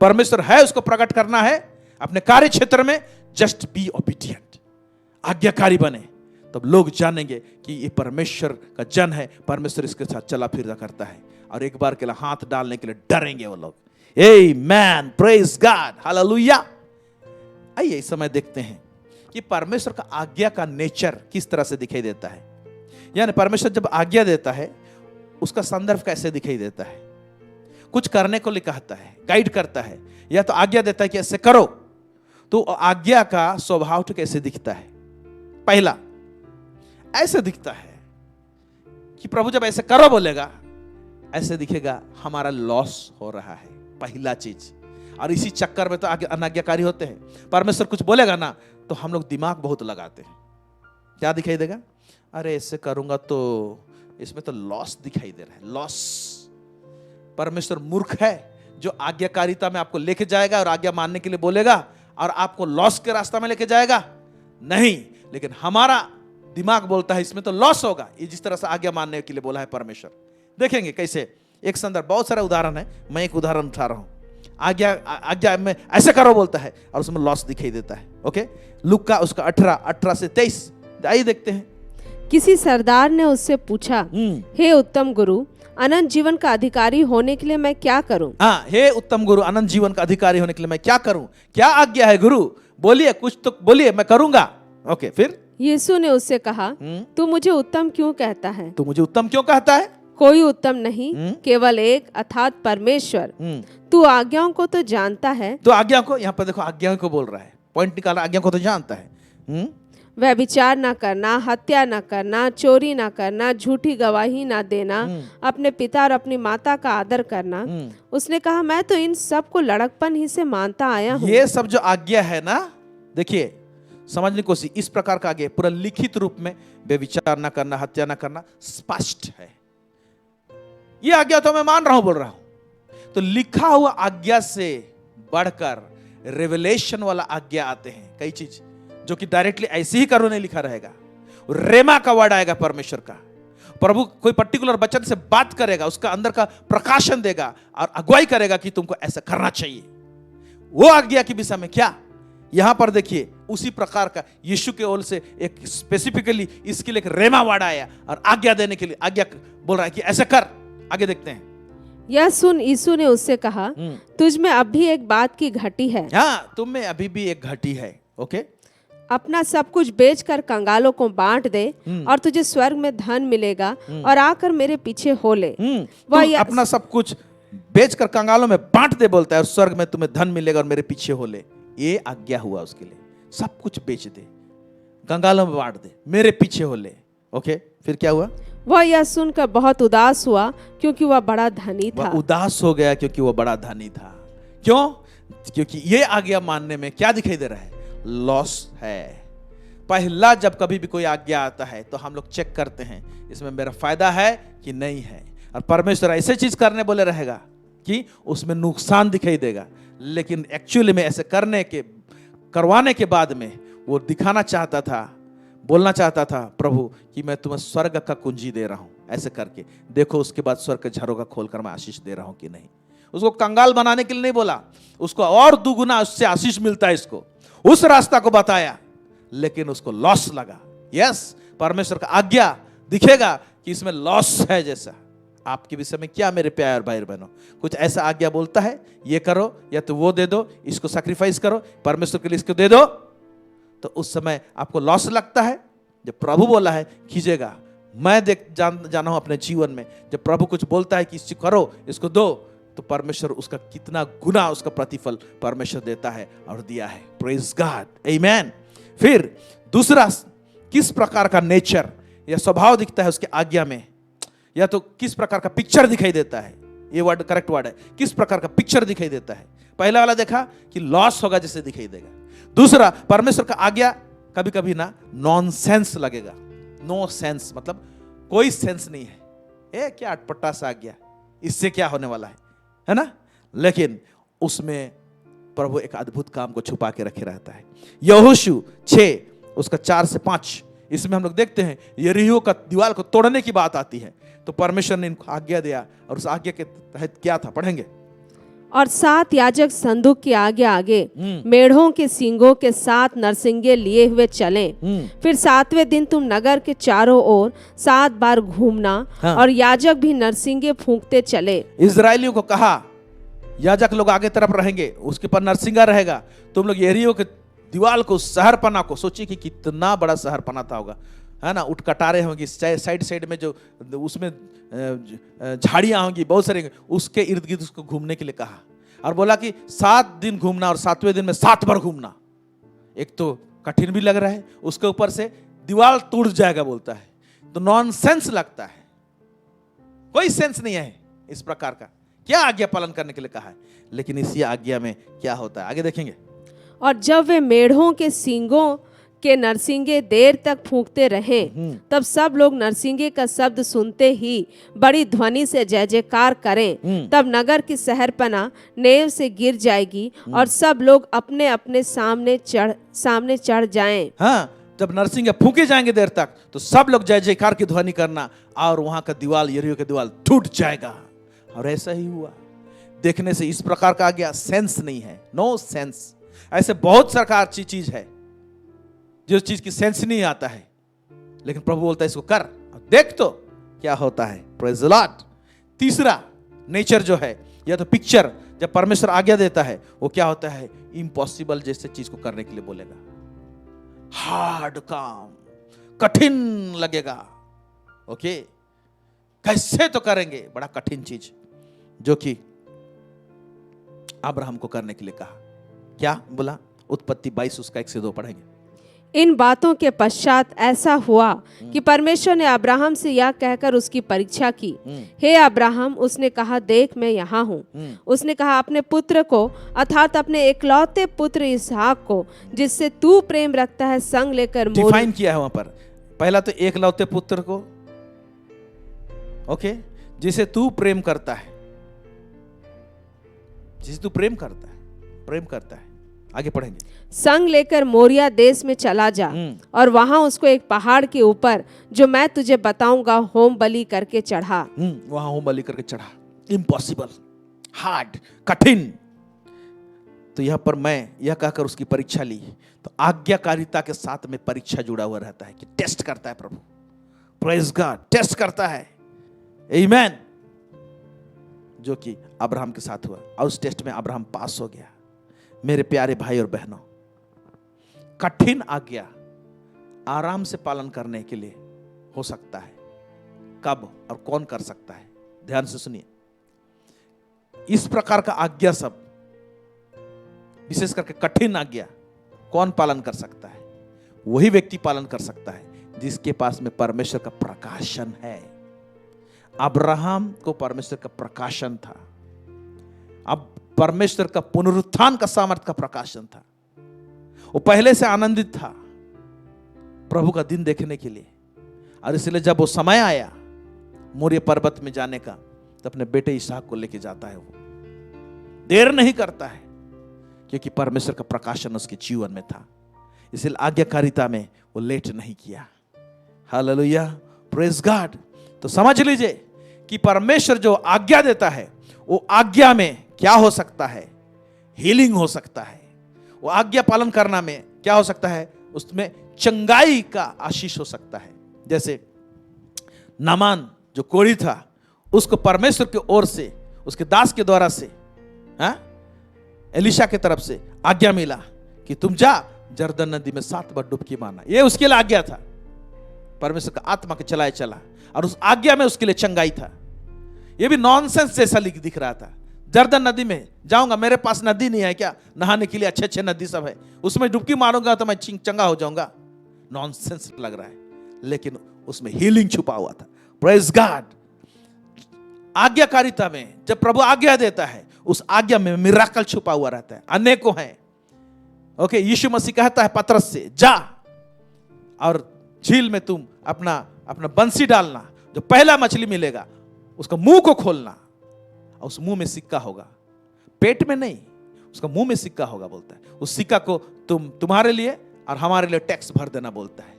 परमेश्वर है, उसको प्रकट करना है अपने कार्य क्षेत्र में। जस्ट बी ओबीडिएंट, आज्ञाकारी बने, तब लोग जानेंगे कि ये परमेश्वर का जन है, परमेश्वर इसके साथ चला फिरता करता है, और एक बार के लिए हाथ डालने के लिए डरेंगे वो लोग। आमेन, प्रेज गॉड, हालेलुया। आइए इस समय देखते हैं कि परमेश्वर का आज्ञा का नेचर किस तरह से दिखाई देता है। यानी परमेश्वर जब आज्ञा देता है उसका संदर्भ कैसे दिखाई देता है। कुछ करने को लिए कहता है, गाइड करता है, या तो आज्ञा देता है कि ऐसे करो, तो आज्ञा का स्वभाव तो कैसे दिखता है। पहला ऐसे दिखता है कि प्रभु जब ऐसे करो बोलेगा, ऐसे दिखेगा हमारा लॉस हो रहा है, पहला चीज। और इसी चक्कर में तो आगे अनाज्ञाकारी होते हैं। परमेश्वर कुछ बोलेगा ना तो हम लोग दिमाग बहुत लगाते हैं। क्या दिखाई देगा? अरे ऐसे करूंगा तो इसमें तो लॉस दिखाई दे रहा है, लॉस। परमेश्वर मूर्ख है जो आज्ञाकारिता में आपको लेके जाएगा और आज्ञा मानने के लिए बोलेगा और आपको लॉस के रास्ता में लेके जाएगा? नहीं, लेकिन हमारा दिमाग बोलता है इसमें तो लॉस होगा। ये जिस तरह से आज्ञा मानने के लिए बोला है परमेश्वर, देखेंगे कैसे। एक संदर्भ, बहुत सारा उदाहरण है, मैं एक उदाहरण उठा रहा हूं। आज्ञा में ऐसे करो बोलता है और उसमें लॉस दिखाई देता है। ओके, लूका उसका 18 से 23, आइए देखते हैं। किसी सरदार ने उससे पूछा, हे उत्तम गुरु, अनंत जीवन का अधिकारी होने के लिए मैं क्या करूं? हाँ, हे उत्तम गुरु, अनंत जीवन का अधिकारी होने के लिए मैं क्या करूं? क्या आज्ञा है गुरु? बोलिए, कुछ तो बोलिए, मैं करूंगा। ओके, फिर यीशु ने उससे कहा, तू मुझे उत्तम क्यों कहता है? तू मुझे उत्तम क्यों कहता है? कोई उत्तम नहीं, केवल एक, अर्थात परमेश्वर। तू आज्ञाओं को तो जानता है। तो आज्ञा को, यहाँ पर देखो, आज्ञा को बोल रहा है, पॉइंट निकाला, आज्ञा को तो जानता है। व्यभिचार न करना, हत्या न करना, चोरी न करना, झूठी गवाही न देना, अपने पिता और अपनी माता का आदर करना। उसने कहा, मैं तो इन सब को लड़कपन ही से मानता आया हूँ। ये सब जो आज्ञा है ना, देखिए समझने की कोशिश, इस प्रकार का आज्ञा पूरा लिखित रूप में, व्यभिचार न करना, हत्या न करना, स्पष्ट है। ये आज्ञा तो मैं मान रहा हूं, बोल रहा हूं। तो लिखा हुआ आज्ञा से बढ़कर रेवलेशन वाला आज्ञा आते हैं। कई चीज जो कि डायरेक्टली ऐसे ही करो नहीं लिखा रहेगा, रेमा का वर्ड आएगा परमेश्वर का। प्रभु कोई पर्टिकुलर वचन से बात करेगा, उसका अंदर का प्रकाशन देगा और अगुवाई करेगा कि तुमको ऐसा करना चाहिए। वो आज्ञा के विषय में क्या यहां पर देखिए, उसी प्रकार का यीशु के ओर से एक स्पेसिफिकली इसके लिए एक रेमा वर्ड आया और आज्ञा देने के लिए आज्ञा बोल रहा है कि ऐसा कर। आगे देखते हैं। यह सुन यीशु ने उससे कहा, तुझ में अब भी एक बात की घटी है। हाँ, तुम में अभी भी एक घटी है। ओके, अपना सब कुछ बेचकर कंगालों को बांट दे और तुझे स्वर्ग में धन मिलेगा और आकर मेरे पीछे हो ले। तुम अपना सब कुछ बेचकर कंगालों में बांट दे बोलता है और स्वर्ग में तुम्हें धन मिलेगा और मेरे पीछे हो ले। ये आज्ञा हुआ उसके लिए, सब कुछ बेच दे, कंगालों में बांट दे, मेरे पीछे हो ले। ओके, फिर क्या हुआ? वह यह सुनकर बहुत उदास हुआ क्योंकि वह बड़ा धनी था। वह उदास हो गया क्योंकि वह बड़ा धनी था। क्यों? क्योंकि ये आज्ञा मानने में क्या दिखाई दे रहा है? लॉस है। पहला जब कभी भी कोई आज्ञा आता है तो हम लोग चेक करते हैं इसमें मेरा फायदा है कि नहीं है, और परमेश्वर ऐसे चीज करने बोले रहेगा कि उसमें नुकसान दिखाई देगा, लेकिन एक्चुअली में ऐसे करवाने के बाद में वो दिखाना चाहता था, बोलना चाहता था प्रभु कि मैं तुम्हें स्वर्ग का कुंजी दे रहा हूं, ऐसे करके देखो उसके बाद स्वर्ग के झरोखा खोलकर मैं आशीष दे रहा हूं कि नहीं। उसको कंगाल बनाने के लिए नहीं बोला, उसको और दुगुना उससे आशीष मिलता है, इसको उस रास्ता को बताया, लेकिन उसको लॉस लगा। यस, परमेश्वर का आज्ञा दिखेगा कि इसमें लॉस है। जैसा आपके विषय में क्या मेरे प्यारे भाई बहनों, कुछ ऐसा आज्ञा बोलता है ये करो या तो वो दे दो, इसको सैक्रिफाइस करो, परमेश्वर के लिए इसको दे दो, तो उस समय आपको लॉस लगता है। जब प्रभु बोला है खींचेगा, मैं जाना हूं अपने जीवन में, जब प्रभु कुछ बोलता है कि इसको करो, इसको दो, तो परमेश्वर उसका कितना गुना उसका प्रतिफल परमेश्वर देता है और दिया है। प्रेज गॉड, आमेन। फिर दूसरा, किस प्रकार का नेचर या स्वभाव दिखता है उसके आज्ञा में, या तो किस प्रकार का पिक्चर दिखाई देता है। ये वर्ड करेक्ट वर्ड है, किस प्रकार का पिक्चर दिखाई देता है। पहला वाला देखा कि लॉस होगा जैसे दिखाई देगा। दूसरा, परमेश्वर का आज्ञा कभी कभी ना नॉनसेंस लगेगा। नो सेंस मतलब कोई सेंस नहीं है, ए क्या अटपटा सा आज्ञा, इससे क्या होने वाला है ना, लेकिन उसमें प्रभु एक अद्भुत काम को छुपा के रखे रहता है। यहोशू 6 उसका 4 से 5, इसमें हम लोग देखते हैं यरीहो का दीवार को तोड़ने की बात आती है, तो परमेश्वर ने इनको आज्ञा दिया और उस आज्ञा के तहत क्या था, पढ़ेंगे। और 7 याजक संदूक के आगे आगे मेढ़ों के सींगों के 7 नरसिंगे लिए हुए चले। फिर 7वें दिन तुम नगर के चारों ओर 7 बार घूमना, और याजक भी नरसिंगे फूंकते चले। इजरायलियों को कहा याजक लोग आगे तरफ रहेंगे, उसके पर नरसिंगा रहेगा, तुम लोग यरीहो के दीवार को, शहरपना को, सोचिए कि कितना बड़ा शहरपना था होगा, है ना, उठ कटारे होंगी साइड साइड में, जो उसमें झाड़ियां होंगी बहुत सारी, उसके इर्द गिर्द उसको घूमने के लिए कहा और बोला कि 7 दिन घूमना और 7वें दिन में 7 बार घूमना। एक तो कठिन भी लग रहा है, उसके ऊपर से दीवार टूट जाएगा बोलता है, तो नॉनसेंस लगता है, कोई सेंस नहीं है इस प्रकार का। क्या आज्ञा पालन करने के लिए कहा है, लेकिन इसी आज्ञा में क्या होता है आगे देखेंगे। और जब वे मेढ़ों के सींगों के नरसिंगे देर तक फूंकते रहे, तब सब लोग नरसिंगे का शब्द सुनते ही बड़ी ध्वनि से जय जयकार करें। तब नगर की शहरपना नेव से गिर जाएगी और सब लोग अपने अपने सामने चढ़ जाएं। हाँ, जब नरसिंगे फूके जाएंगे देर तक, तो सब लोग जय जयकार की ध्वनि करना और वहां का दीवार, यरीहो का दीवार टूट जाएगा। और ऐसा ही हुआ। देखने से इस प्रकार का आज्ञा सेंस नहीं है, नो सेंस। ऐसे बहुत सरकार चीज है जिस चीज की सेंस नहीं आता है, लेकिन प्रभु बोलता है इसको कर, देख तो क्या होता है। Praise the Lord. तीसरा नेचर जो है, या तो पिक्चर, जब परमेश्वर आज्ञा देता है वो क्या होता है, इम्पॉसिबल जैसे चीज को करने के लिए बोलेगा, हार्ड काम, कठिन लगेगा। ओके, कैसे तो करेंगे, बड़ा कठिन चीज जो कि अब्राहम को करने के लिए कहा। क्या बोला? उत्पत्ति 22 उसका 1 से 2 पढ़ेंगे। इन बातों के पश्चात ऐसा हुआ कि परमेश्वर ने अब्राहम से यह कहकर उसकी परीक्षा की, हे अब्राहम। उसने कहा, देख मैं यहाँ हूँ। उसने कहा, अपने पुत्र को अर्थात अपने एकलौते पुत्र इसहाक को, जिससे तू प्रेम रखता है, संग लेकर डिफाइन किया है वहां पर। पहला तो एकलौते पुत्र को, ओके, जिसे तू प्रेम करता है, जिसे तू प्रेम करता है। आगे पढ़ेंगे। संग लेकर मोरिया देश में चला जा और वहां उसको एक पहाड़ के ऊपर जो मैं तुझे बताऊंगा होम बलि करके चढ़ा। वहां होम बलि करके चढ़ा। इम्पॉसिबल, हार्ड, कठिन। तो यहां पर मैं यह कहकर उसकी परीक्षा ली। तो आज्ञाकारिता के साथ में परीक्षा जुड़ा हुआ रहता है कि टेस्ट करता है प्रभु। प्रेज गॉड, टेस्ट करता है। आमीन। जो कि अब्राहम के साथ हुआ और उस टेस्ट में अब्राहम पास हो गया। मेरे प्यारे भाई और बहनों, कठिन आज्ञा आराम से पालन करने के लिए हो सकता है। कब और कौन कर सकता है? ध्यान से सुनिए। इस प्रकार का आज्ञा सब, विशेष करके कठिन आज्ञा, कौन पालन कर सकता है? वही व्यक्ति पालन कर सकता है जिसके पास में परमेश्वर का प्रकाशन है। अब्राहम को परमेश्वर का प्रकाशन था। अब परमेश्वर का पुनरुत्थान का सामर्थ्य का प्रकाशन था। वो पहले से आनंदित था प्रभु का दिन देखने के लिए। और इसलिए जब वो समय आया मोरिया पर्वत में जाने का, तो अपने बेटे इसहाक को लेके जाता है। वो देर नहीं करता है क्योंकि परमेश्वर का प्रकाशन उसके जीवन में था। इसलिए आज्ञाकारिता में वो लेट नहीं किया। Hallelujah, praise God. तो समझ लीजिए कि परमेश्वर जो आज्ञा देता है, वो आज्ञा में क्या हो सकता है? हीलिंग हो सकता है। वो आज्ञा पालन करना में क्या हो सकता है? उसमें चंगाई का आशीष हो सकता है। जैसे नामान जो कोढ़ी था, उसको परमेश्वर की ओर से, उसके दास के द्वारा से, एलिशा की तरफ से आज्ञा मिला कि तुम जा जर्दन नदी में 7 बार डुबकी मारना। ये उसके लिए आज्ञा था। परमेश्वर का आत्मा के चलाए चला और उस आज्ञा में उसके लिए चंगाई था। ये भी नॉनसेंस जैसा दिख रहा था। जर्दन नदी में जाऊंगा, मेरे पास नदी नहीं है क्या नहाने के लिए? अच्छे अच्छे नदी सब है, उसमें डुबकी मारूंगा तो मैं चंगा हो जाऊंगा। नॉनसेंस लग रहा है, लेकिन उसमें हीलिंग छुपा हुआ था। Praise God. आज्ञाकारिता में जब प्रभु आज्ञा देता है, उस आज्ञा में मिराकल छुपा हुआ रहता है। अनेकों हैं। ओके, यीशु मसीह कहता है पतरस से, जा और झील में तुम अपना बंसी डालना, जो पहला मछली मिलेगा उसका मुंह को खोलना और उस मुंह में सिक्का होगा। पेट में नहीं, उसका मुंह में सिक्का होगा बोलता है। उस सिक्का को तुम्हारे लिए और हमारे लिए टैक्स भर देना बोलता है।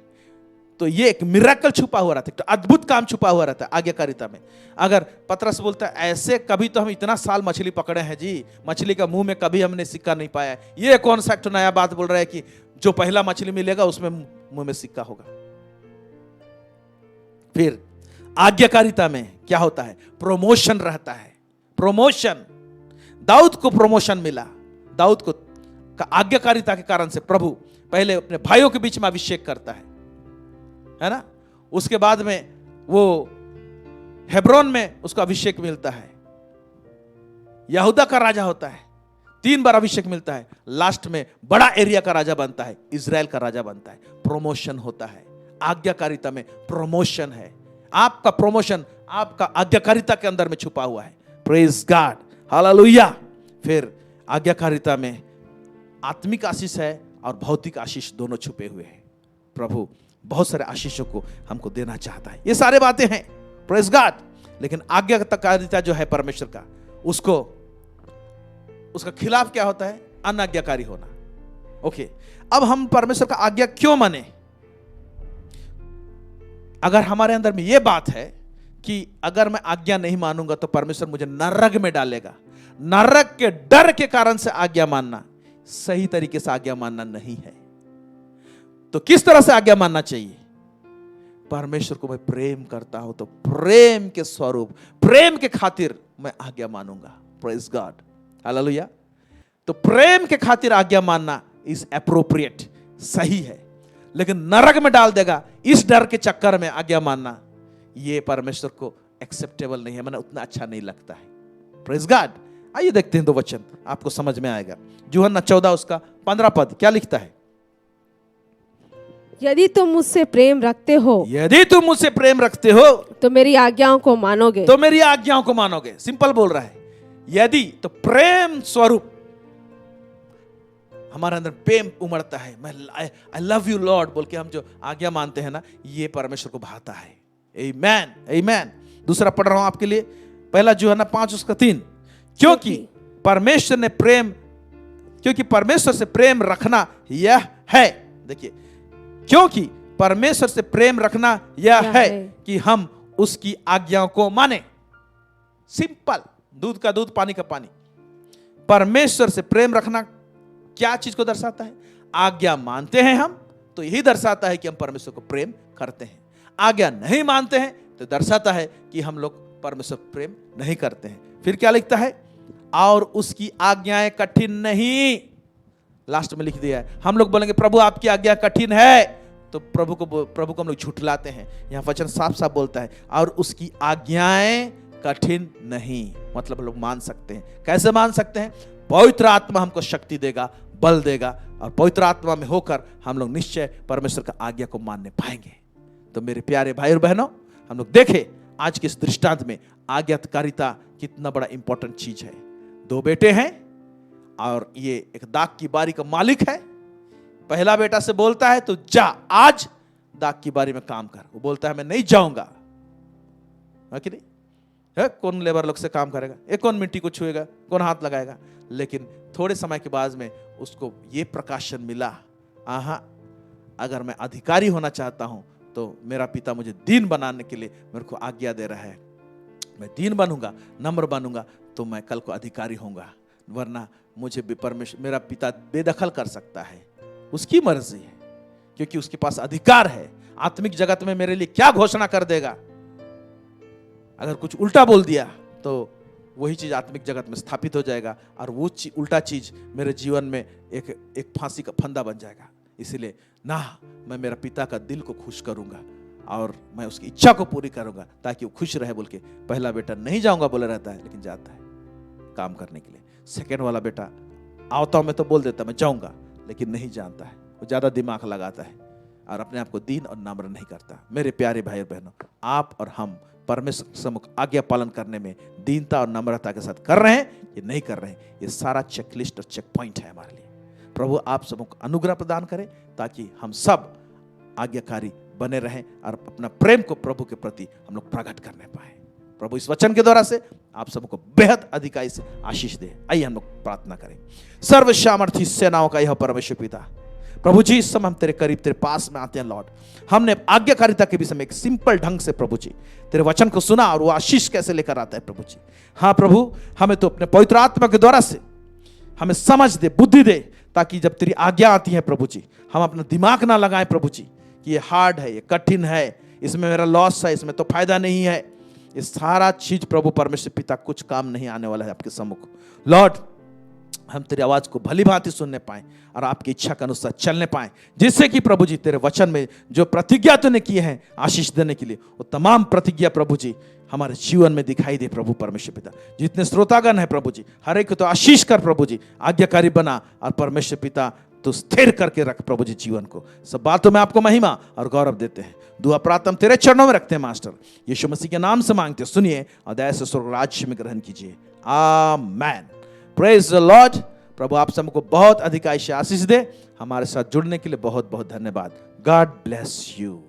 तो ये एक मिराकल छुपा हुआ रहता है, तो अद्भुत काम छुपा हुआ रहता है आज्ञाकारिता में। अगर पतरस बोलता है ऐसे कभी तो हम इतना साल मछली पकड़े हैं जी, मछली का मुंह में कभी हमने सिक्का नहीं पाया, ये कौन सा नया बात बोल रहा है कि जो पहला मछली मिलेगा उसमें मुंह में सिक्का होगा। फिर आज्ञाकारिता में क्या होता है? प्रमोशन रहता है। प्रमोशन, दाऊद को प्रमोशन मिला। दाऊद को आज्ञाकारिता के कारण से प्रभु पहले अपने भाइयों के बीच में अभिषेक करता है ना। उसके बाद में वो हेब्रोन में उसको अभिषेक मिलता है। यहूदा का राजा होता है, 3 बार अभिषेक मिलता है। लास्ट में बड़ा एरिया का राजा बनता है, इजराइल का राजा बनता है। प्रमोशन होता है। आज्ञाकारिता में प्रमोशन है। आपका प्रमोशन आपका आज्ञाकारिता के अंदर में छुपा हुआ है। Praise God, hallelujah. फिर आज्ञाकारिता में आत्मिक आशीष है और भौतिक आशीष दोनों छुपे हुए हैं। प्रभु बहुत सारे आशीषों को हमको देना चाहता है। ये सारे बातें हैं, प्रेज गॉड। लेकिन आज्ञाकारिता जो है परमेश्वर का, उसका खिलाफ क्या होता है? अनाज्ञाकारी होना। ओके, अब हम परमेश्वर का आज्ञा क्यों माने? अगर हमारे अंदर में यह बात है कि अगर मैं आज्ञा नहीं मानूंगा तो परमेश्वर मुझे नरक में डालेगा, नरक के डर के कारण से आज्ञा मानना सही तरीके से आज्ञा मानना नहीं है। तो किस तरह से आज्ञा मानना चाहिए? परमेश्वर को मैं प्रेम करता हूं तो प्रेम के स्वरूप, प्रेम के खातिर मैं आज्ञा मानूंगा। Praise God, hallelujah. तो प्रेम के खातिर आज्ञा मानना इज एप्रोप्रिएट, सही है। लेकिन नरक में डाल देगा इस डर के चक्कर में आज्ञा मानना, ये परमेश्वर को एक्सेप्टेबल नहीं है, मैंने उतना अच्छा नहीं लगता है। Praise God. आइए देखते हैं 2 वचन, आपको समझ में आएगा। यूहन्ना 14 उसका 15 पद क्या लिखता है? यदि तुम मुझसे प्रेम रखते हो, यदि तुम मुझसे प्रेम रखते हो तो मेरी आज्ञाओं को मानोगे। तो मेरी आज्ञाओं को मानोगे। सिंपल बोल रहा है। यदि तो प्रेम स्वरूप हमारे अंदर प्रेम उमड़ता है। मैं आई लव यू लॉर्ड बोल के हम जो आज्ञा मानते हैं ना, ये परमेश्वर को भाता है। आमेन, आमेन। दूसरा पढ़ रहा हूं आपके लिए, 1 यूहन्ना 5 उसका 3। क्योंकि परमेश्वर ने प्रेम, क्योंकि परमेश्वर से प्रेम रखना यह है, देखिए, क्योंकि परमेश्वर से प्रेम रखना यह है कि हम उसकी आज्ञाओं को माने। सिंपल, दूध का दूध, पानी का पानी। परमेश्वर से प्रेम रखना क्या चीज को दर्शाता है? आज्ञा मानते हैं हम तो यही दर्शाता है कि हम परमेश्वर को प्रेम करते हैं। आज्ञा नहीं मानते हैं तो दर्शाता है कि हम लोग परमेश्वर को प्रेम नहीं करते हैं। फिर क्या लिखता है? और उसकी आज्ञाएं कठिन नहीं। लास्ट में लिख दिया है। हम लोग बोलेंगे प्रभु आपकी आज्ञा कठिन है, तो प्रभु को हम लोग झुठलाते हैं। यहाँ वचन साफ साफ बोलता है और उसकी आज्ञाएं कठिन नहीं, मतलब लोग मान सकते हैं। कैसे मान सकते हैं? पवित्र आत्मा हमको शक्ति देगा, बल देगा, और पवित्र आत्मा में होकर हम लोग निश्चय परमेश्वर का आज्ञा को मानने पाएंगे। तो मेरे प्यारे भाई और बहनों, हम लोग देखें आज के इस दृष्टांत में आज्ञाकारिता कितना बड़ा इंपॉर्टेंट चीज है। 2 बेटे हैं और ये एक दाख की बारी का मालिक है। पहला बेटा से बोलता है तो जा, आज दाख की बारी में काम कर। वो बोलता है मैं नहीं जाऊंगा, है कि नहीं? है, कौन लेबर लोग से काम करेगा? ये कौन मिट्टी को छुएगा? कौन हाथ लगाएगा? लेकिन थोड़े समय के बाद में उसको ये प्रकाशन मिला, आहा, अगर मैं अधिकारी होना चाहता हूं तो मेरा पिता मुझे दीन बनाने के लिए मेरे को आज्ञा दे रहा है। मैं दीन बनूंगा, नम्र बनूंगा, तो मैं कल को अधिकारी होऊंगा, वरना मुझे परमेश्वर, मेरा पिता बेदखल कर सकता है। उसकी मर्जी है, क्योंकि उसके पास अधिकार है। आत्मिक जगत में मेरे लिए क्या घोषणा कर देगा? अगर कुछ उल्टा बोल दिया तो वही चीज आत्मिक जगत में स्थापित हो जाएगा, और वो उल्टा चीज मेरे जीवन में एक फांसी का फंदा बन जाएगा। इसलिए ना, मैं मेरा पिता का दिल को खुश करूंगा और मैं उसकी इच्छा को पूरी करूंगा ताकि वो खुश रहे। बोल के पहला बेटा नहीं जाऊंगा बोले रहता है, लेकिन जाता है काम करने के लिए। सेकेंड वाला बेटा आवता में तो बोल देता मैं जाऊंगा, लेकिन नहीं जानता है, वो ज्यादा दिमाग लगाता है और अपने आप को दीन और नम्र नहीं करता। मेरे प्यारे भाई और बहनों, आप और हम परमेश्वर सम्मुख आज्ञा पालन करने में दीनता और नम्रता के साथ कर रहे हैं ये नहीं कर रहे हैं, ये सारा चेकलिस्ट और चेक पॉइंट है हमारे लिए। प्रभु आप सबको अनुग्रह प्रदान करें ताकि हम सब आज्ञाकारी बने रहें और अपना प्रेम को प्रभु के प्रति हम लोग प्रकट करने पाए। प्रभु इस वचन के द्वारा से आप सबको बेहद अधिकारी से आशीष दे। आइए हम लोग प्रार्थना करें। सर्व सामर्थी सेनाओं का यह परमेश्वर पिता, प्रभु जी इस समय हम तेरे करीब, तेरे पास में आते हैं लॉर्ड। हमने आज्ञाकारिता के विषय में एक सिंपल ढंग से प्रभु जी तेरे वचन को सुना और वो आशीष कैसे लेकर आता है प्रभु जी। हाँ प्रभु, हमें तो अपने पवित्र आत्मा के द्वारा से हमें समझ दे, बुद्धि दे, ताकि जब तेरी आज्ञा आती है प्रभु जी हम अपना दिमाग ना लगाएं प्रभु जी कि ये हार्ड है, ये कठिन है, इसमें मेरा लॉस है, इसमें तो फायदा नहीं है। ये सारा चीज प्रभु परमेश्वर पिता कुछ काम नहीं आने वाला है आपके सम्मुख। लॉर्ड, हम तेरी आवाज को भली भांति सुनने पाएं और आपकी इच्छा के अनुसार चलने पाएं, जिससे कि प्रभु जी तेरे वचन में जो प्रतिज्ञा तूने किए हैं आशीष देने के लिए, वो तमाम प्रतिज्ञा प्रभु जी हमारे जीवन में दिखाई दे। प्रभु परमेश्वर पिता, जितने श्रोतागण है प्रभु जी, हर एक को तो आशीष कर प्रभु जी, आज्ञाकारी बना और परमेश्वर पिता तो स्थिर करके रख प्रभु जी जीवन को। सब बातों में आपको महिमा और गौरव देते हैं। दुआ प्रार्थना तेरे चरणों में रखते हैं मास्टर, यीशु मसीह के नाम से मांगते, सुनिए और दया से स्वर्ग राज्य में ग्रहण कीजिए। आमेन। Praise the Lord. प्रभु आप सबको बहुत अधिक आशीष दे। हमारे साथ जुड़ने के लिए बहुत बहुत धन्यवाद। God bless you.